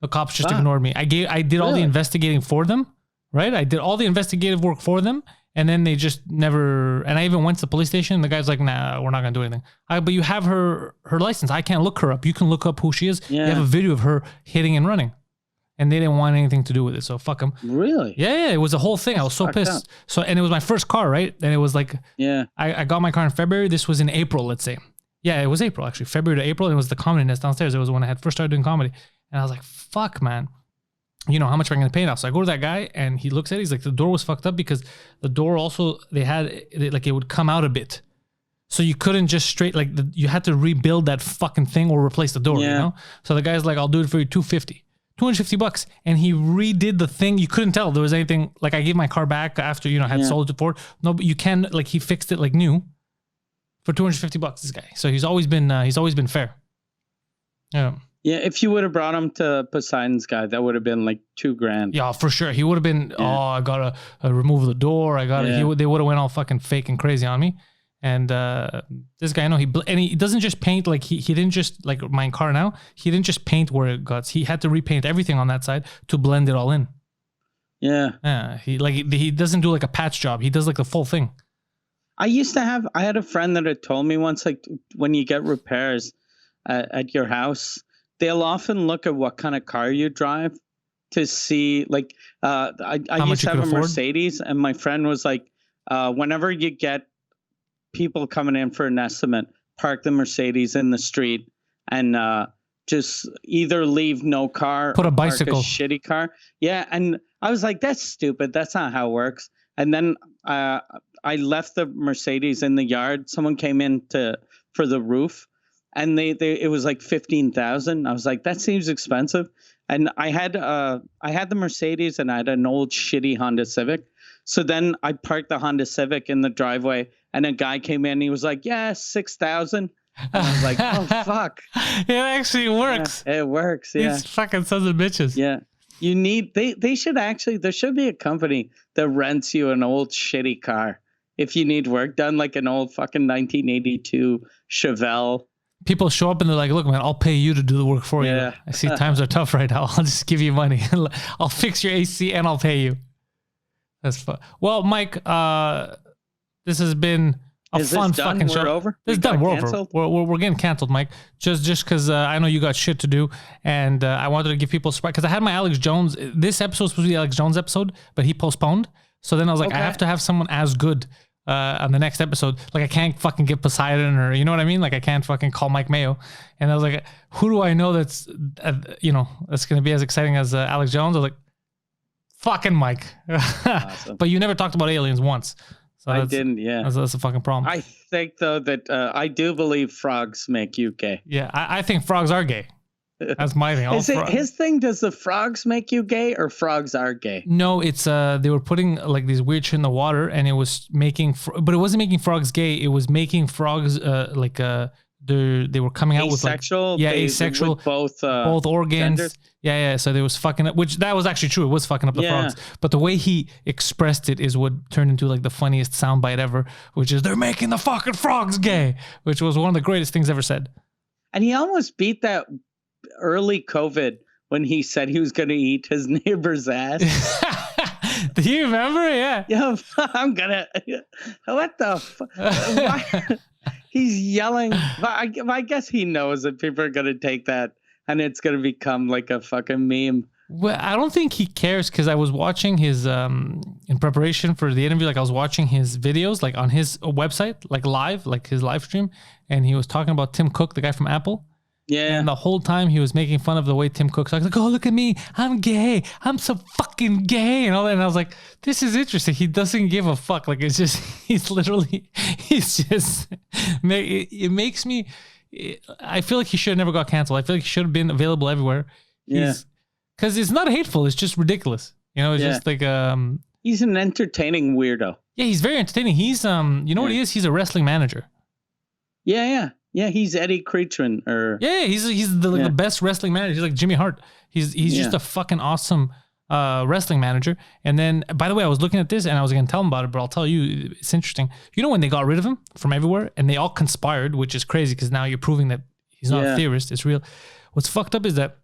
Speaker 2: The cops just ignored me. I did all the investigating for them, right? I did all the investigative work for them. And then they just never, and I even went to the police station, and the guy's like, nah, we're not going to do anything. But you have her license. I can't look her up. You can look up who she is. Yeah. You have a video of her hitting and running. And they didn't want anything to do with it, so fuck them.
Speaker 3: Really?
Speaker 2: Yeah, it was a whole thing. I was so pissed. So, and it was my first car, right? And it was like, I got my car in February. This was in April, let's say. Yeah, it was April, actually. February to April. And it was the Comedy Nest downstairs. It was when I had first started doing comedy. And I was like, fuck, man. You know, how much am I going to pay now? So I go to that guy, and he looks at it. He's like, the door was fucked up because the door also, like it would come out a bit. So you couldn't just straight, like you had to rebuild that fucking thing or replace the door, you know? So the guy's like, I'll do it for you, $250. And he redid the thing. You couldn't tell there was anything. Like I gave my car back after, I had sold it for. No, but you can, like he fixed it like new for $250, this guy. So he's always been fair. Yeah.
Speaker 3: Yeah, if you would have brought him to Poseidon's guy, that would have been like $2,000.
Speaker 2: Yeah, for sure. He would have been, I gotta remove the door. They would have went all fucking fake and crazy on me. And this guy, I know he doesn't just paint, like he didn't just, like my car now, he didn't just paint where it got. He had to repaint everything on that side to blend it all in.
Speaker 3: Yeah.
Speaker 2: Yeah. He doesn't do like a patch job. He does like the full thing.
Speaker 3: I had a friend that had told me once, like when you get repairs at your house, they'll often look at what kind of car you drive to see, like, I used to have a Mercedes, and my friend was like, whenever you get people coming in for an estimate, park the Mercedes in the street and just either leave no car
Speaker 2: put a bicycle,
Speaker 3: park a shitty car. Yeah. And I was like, that's stupid. That's not how it works. And then I left the Mercedes in the yard. Someone came in for the roof. And it was like 15,000. I was like, that seems expensive. And I had the Mercedes, and I had an old shitty Honda Civic. So then I parked the Honda Civic in the driveway, and a guy came in. And he was like, yeah, 6,000. I was like, oh fuck.
Speaker 2: It actually works.
Speaker 3: Yeah, it works. Yeah.
Speaker 2: These fucking sons of bitches.
Speaker 3: Yeah. They should actually, there should be a company that rents you an old shitty car if you need work done, like an old fucking 1982 Chevelle.
Speaker 2: People show up and they're like, look, man, I'll pay you to do the work for you. I see times are tough right now. I'll just give you money. I'll fix your AC and I'll pay you. That's fun. Well, Mike, this has been a fun fucking show.
Speaker 3: Over?
Speaker 2: This is done. We're over. We're getting canceled, Mike. Just because I know you got shit to do. And I wanted to give people a surprise. Because I had my Alex Jones. This episode was supposed to be the Alex Jones episode, but he postponed. So then I was like, I have to have someone as good on the next episode. Like I can't fucking get Poseidon, or you know what I mean? Like I can't fucking call Mike Mayo. And I was like, who do I know that's that's going to be as exciting as Alex Jones? I was like, fucking Mike. Awesome. But you never talked about aliens once. So
Speaker 3: I didn't. Yeah,
Speaker 2: that's a fucking problem.
Speaker 3: I think though that I do believe frogs make you gay.
Speaker 2: Yeah, I think frogs are gay. That's my thing.
Speaker 3: Is it his thing? Does the frogs make you gay, or frogs are gay?
Speaker 2: No, it's they were putting like these weird shit in the water, and it was making, but it wasn't making frogs gay. It was making frogs they were coming out
Speaker 3: asexual,
Speaker 2: with like asexual,
Speaker 3: with both
Speaker 2: organs.
Speaker 3: genders.
Speaker 2: Yeah. So they was fucking up, which that was actually true. It was fucking up the frogs. But the way he expressed it is what turned into like the funniest soundbite ever, which is they're making the fucking frogs gay, which was one of the greatest things ever said.
Speaker 3: And he almost beat that early COVID when he said he was going to eat his neighbor's ass.
Speaker 2: Do you remember? Yeah.
Speaker 3: Yeah, I'm gonna. What the fuck? He's yelling. I guess he knows that people are gonna take that and it's gonna become like a fucking meme.
Speaker 2: Well, I don't think he cares because I was watching his in preparation for the interview. Like I was watching his videos, like on his website, like live, like his live stream, and he was talking about Tim Cook, the guy from Apple.
Speaker 3: Yeah.
Speaker 2: And the whole time he was making fun of the way Tim Cook's like, oh, look at me. I'm gay. I'm so fucking gay. And all that. And I was like, this is interesting. He doesn't give a fuck. Like, it's just, he's just, it makes me, I feel like he should have never got canceled. I feel like he should have been available everywhere. Because it's not hateful. It's just ridiculous. You know, it's just like,
Speaker 3: he's an entertaining weirdo.
Speaker 2: Yeah, he's very entertaining. He's, you know what he is? He's a wrestling manager.
Speaker 3: Yeah, he's Eddie Creechman,
Speaker 2: he's the best wrestling manager. He's like Jimmy Hart. He's just a fucking awesome wrestling manager. And then, by the way, I was looking at this and I was going to tell him about it, but I'll tell you, it's interesting. You know when they got rid of him from everywhere and they all conspired, which is crazy because now you're proving that he's not a theorist. It's real. What's fucked up is that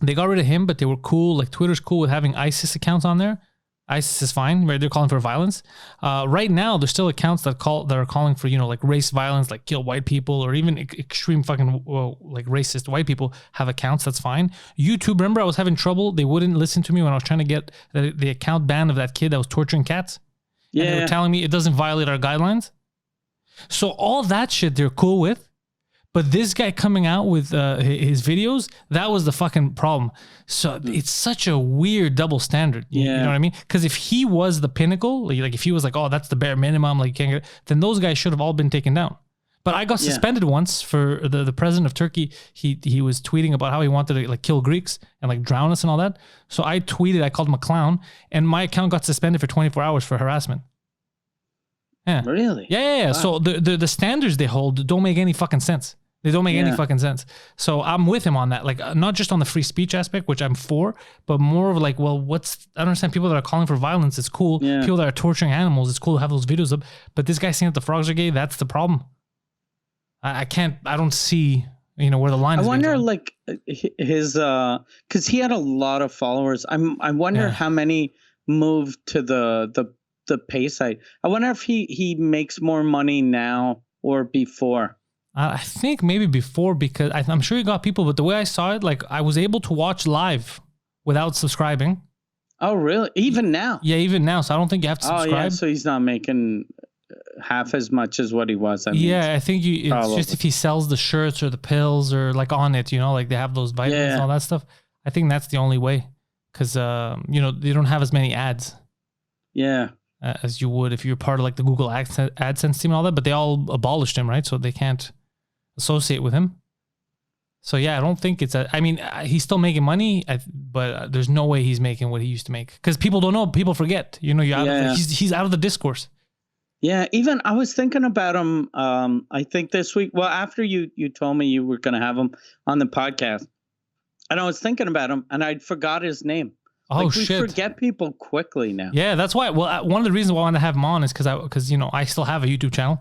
Speaker 2: they got rid of him, but they were cool. Like Twitter's cool with having ISIS accounts on there. ISIS is fine, right? They're calling for violence. Right now, there's still accounts that are calling for, you know, like race violence, like kill white people, or even extreme fucking like racist white people have accounts. That's fine. YouTube, remember I was having trouble. They wouldn't listen to me when I was trying to get the account banned of that kid that was torturing cats. Yeah. And they were telling me it doesn't violate our guidelines. So all that shit they're cool with. But this guy coming out with his videos, that was the fucking problem. So it's such a weird double standard. You know what I mean? Because if he was the pinnacle, like if he was like, oh, that's the bare minimum, like you can't get it, then those guys should have all been taken down. But I got suspended once for the president of Turkey. He was tweeting about how he wanted to like kill Greeks and like drown us and all that. So I tweeted, I called him a clown, and my account got suspended for 24 hours for harassment. Yeah.
Speaker 3: Really?
Speaker 2: Yeah. Wow. So the standards they hold don't make any fucking sense. They don't make any fucking sense. So I'm with him on that. Like, not just on the free speech aspect, which I'm for, but more of like, well, I don't understand. People that are calling for violence, it's cool. Yeah. People that are torturing animals, it's cool to have those videos up. But this guy saying that the frogs are gay, that's the problem. I don't see, you know, where the line is.
Speaker 3: I wonder, like, his, because he had a lot of followers. I wonder how many moved to the pay site. I wonder if he makes more money now or before.
Speaker 2: I think maybe before, because I'm sure he got people, but the way I saw it, like I was able to watch live without subscribing.
Speaker 3: Oh, really? Even now?
Speaker 2: Yeah, even now. So I don't think you have to subscribe.
Speaker 3: Oh, yeah. So he's not making half as much as what he was.
Speaker 2: I think it's just if he sells the shirts or the pills or like on it, you know, like they have those vitamins and all that stuff. I think that's the only way because, you know, they don't have as many ads.
Speaker 3: Yeah.
Speaker 2: As you would if you're part of like the Google AdSense team and all that, but they all abolished him, right? So they can't associate with him. So yeah, I don't think it's I mean, he's still making money, but there's no way he's making what he used to make because people don't know. People forget. You know, he's out of the discourse.
Speaker 3: Yeah, even I was thinking about him. I think this week. Well, after you told me you were going to have him on the podcast, and I was thinking about him, and I'd forgot his name.
Speaker 2: Oh,
Speaker 3: like,
Speaker 2: shit.
Speaker 3: We forget people quickly now.
Speaker 2: Yeah, that's why. Well, one of the reasons why I wanted to have him on is because you know I still have a YouTube channel.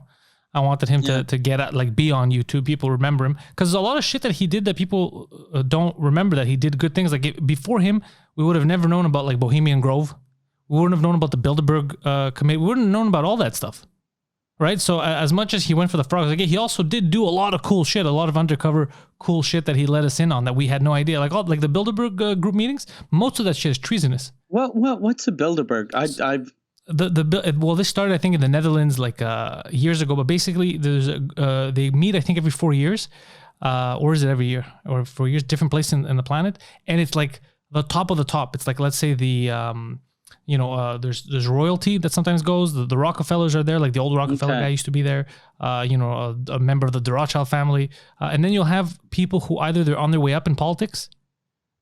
Speaker 2: I wanted him to get at, like, be on YouTube. People remember him because there's a lot of shit that he did that people don't remember that he did good things. Like before him, we would have never known about like Bohemian Grove. We wouldn't have known about the Bilderberg committee. We wouldn't have known about all that stuff, right? So as much as he went for the frogs, like he also did do a lot of cool shit, a lot of undercover cool shit that he let us in on that we had no idea. Like like the Bilderberg group meetings, most of that shit is treasonous.
Speaker 3: What's a Bilderberg?
Speaker 2: Well, this started I think in the Netherlands like years ago, but basically there's they meet I think every 4 years, or is it every year or 4 years, different place in the planet, and it's like the top of the top. It's like, let's say the you know, there's royalty that sometimes goes. The Rockefellers are there, like the old Rockefeller guy used to be there. You know, a member of the Rothschild family, and then you'll have people who either they're on their way up in politics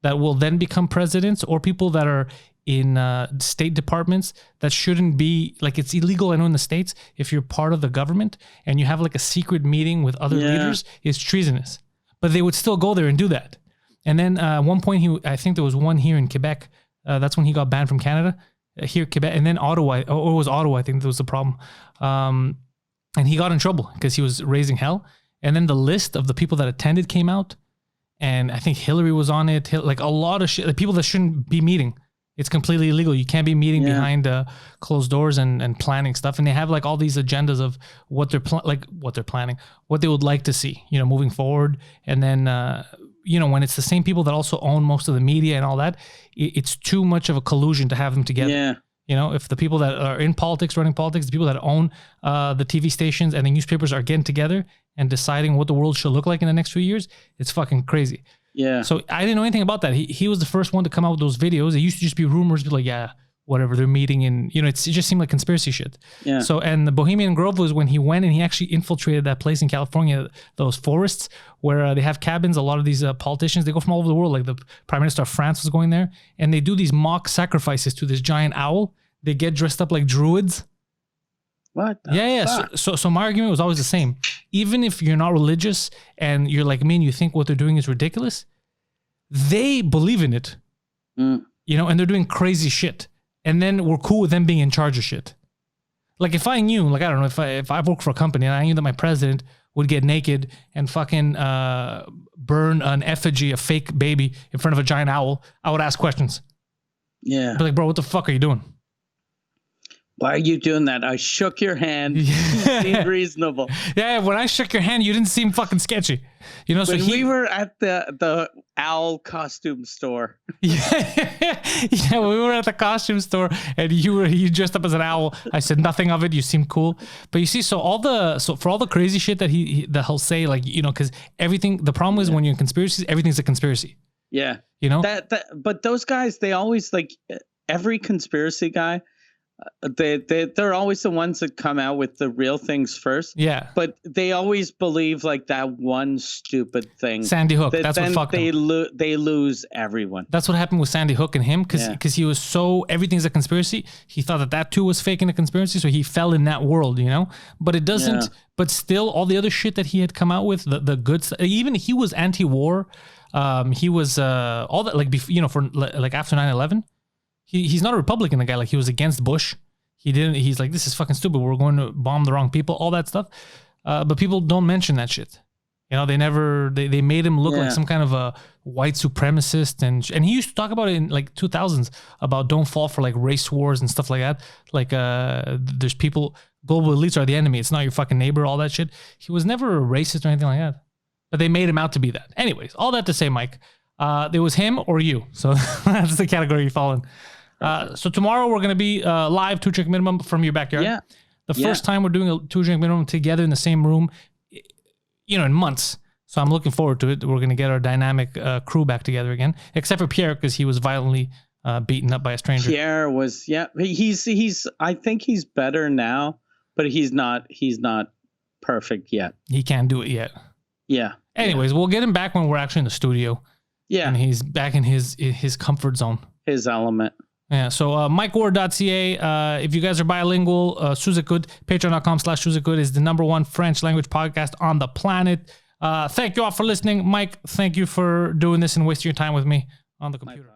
Speaker 2: that will then become presidents, or people that are in state departments that shouldn't be, like, it's illegal. I know in the States, if you're part of the government and you have like a secret meeting with other leaders, it's treasonous. But they would still go there and do that. And then at one point, I think there was one here in Quebec. That's when he got banned from Canada. Here, Quebec, and then Ottawa, or it was Ottawa, I think that was the problem. And he got in trouble because he was raising hell. And then the list of the people that attended came out, and I think Hillary was on it. Like a lot of shit, like people that shouldn't be meeting. It's completely illegal. You can't be meeting behind closed doors and planning stuff. And they have like all these agendas of what they're planning, what they would like to see, you know, moving forward. And then when it's the same people that also own most of the media and all that, it's too much of a collusion to have them together.
Speaker 3: Yeah.
Speaker 2: If the people that are in politics, running politics, the people that own the TV stations and the newspapers are getting together and deciding what the world should look like in the next few years, it's fucking crazy.
Speaker 3: Yeah.
Speaker 2: So I didn't know anything about that. He was the first one to come out with those videos. It used to just be rumors, be like, yeah, whatever, they're meeting, and it just seemed like conspiracy shit.
Speaker 3: Yeah.
Speaker 2: So, and the Bohemian Grove was when he went and he actually infiltrated that place in California, those forests where they have cabins. A lot of these politicians, they go from all over the world. Like the Prime Minister of France was going there, and they do these mock sacrifices to this giant owl. They get dressed up like druids.
Speaker 3: What?
Speaker 2: Yeah. So my argument was always the same. Even if you're not religious and you're like me and you think what they're doing is ridiculous, they believe in it. And they're doing crazy shit. And then we're cool with them being in charge of shit. Like if I knew, like I don't know, if I worked for a company and I knew that my president would get naked and fucking burn an effigy, a fake baby in front of a giant owl, I would ask questions.
Speaker 3: Yeah.
Speaker 2: I'd be like, bro, what the fuck are you doing?
Speaker 3: Why are you doing that? I shook your hand. You seemed reasonable.
Speaker 2: Yeah, when I shook your hand, you didn't seem fucking sketchy.
Speaker 3: When we were at the owl costume store.
Speaker 2: Yeah, we were at the costume store, and you dressed up as an owl. I said nothing of it. You seemed cool, but you see, so for all the crazy shit that he'll say, like because everything. The problem is when you're in conspiracies, everything's a conspiracy.
Speaker 3: Yeah, but those guys, they always like every conspiracy guy. They're always the ones that come out with the real things first.
Speaker 2: Yeah.
Speaker 3: But they always believe like that one stupid thing.
Speaker 2: Sandy Hook. That's what fucked them.
Speaker 3: They lose everyone.
Speaker 2: That's what happened with Sandy Hook and him because he was everything's a conspiracy. He thought that too was fake in a conspiracy, so he fell in that world, But it doesn't. Yeah. But still, all the other shit that he had come out with, the good stuff. Even he was anti-war. He was all that for like after 9/11. He's not a Republican, the guy. Like he was against Bush. He's like, this is fucking stupid. We're going to bomb the wrong people, all that stuff. But people don't mention that shit. They made him look like some kind of a white supremacist. And he used to talk about it in like 2000s about don't fall for like race wars and stuff like that. Like there's people, global elites are the enemy. It's not your fucking neighbor, all that shit. He was never a racist or anything like that. But they made him out to be that. Anyways, all that to say, Mike, there was him or you. So that's the category you fall in. So tomorrow we're going to be live 2 Drink Minimum from your backyard.
Speaker 3: Yeah.
Speaker 2: The first time we're doing a 2 Drink Minimum together in the same room, in months. So I'm looking forward to it. We're going to get our dynamic crew back together again, except for Pierre because he was violently beaten up by a stranger.
Speaker 3: Pierre was, he's. I think he's better now, but he's not perfect yet.
Speaker 2: He can't do it yet.
Speaker 3: Yeah.
Speaker 2: Anyways, we'll get him back when we're actually in the studio.
Speaker 3: Yeah.
Speaker 2: And he's back in his comfort zone.
Speaker 3: His element.
Speaker 2: Yeah, so mikeward.ca. If you guys are bilingual, Suzekut, patreon.com/Suzekut is the #1 French language podcast on the planet. Thank you all for listening. Mike, thank you for doing this and wasting your time with me on the computer.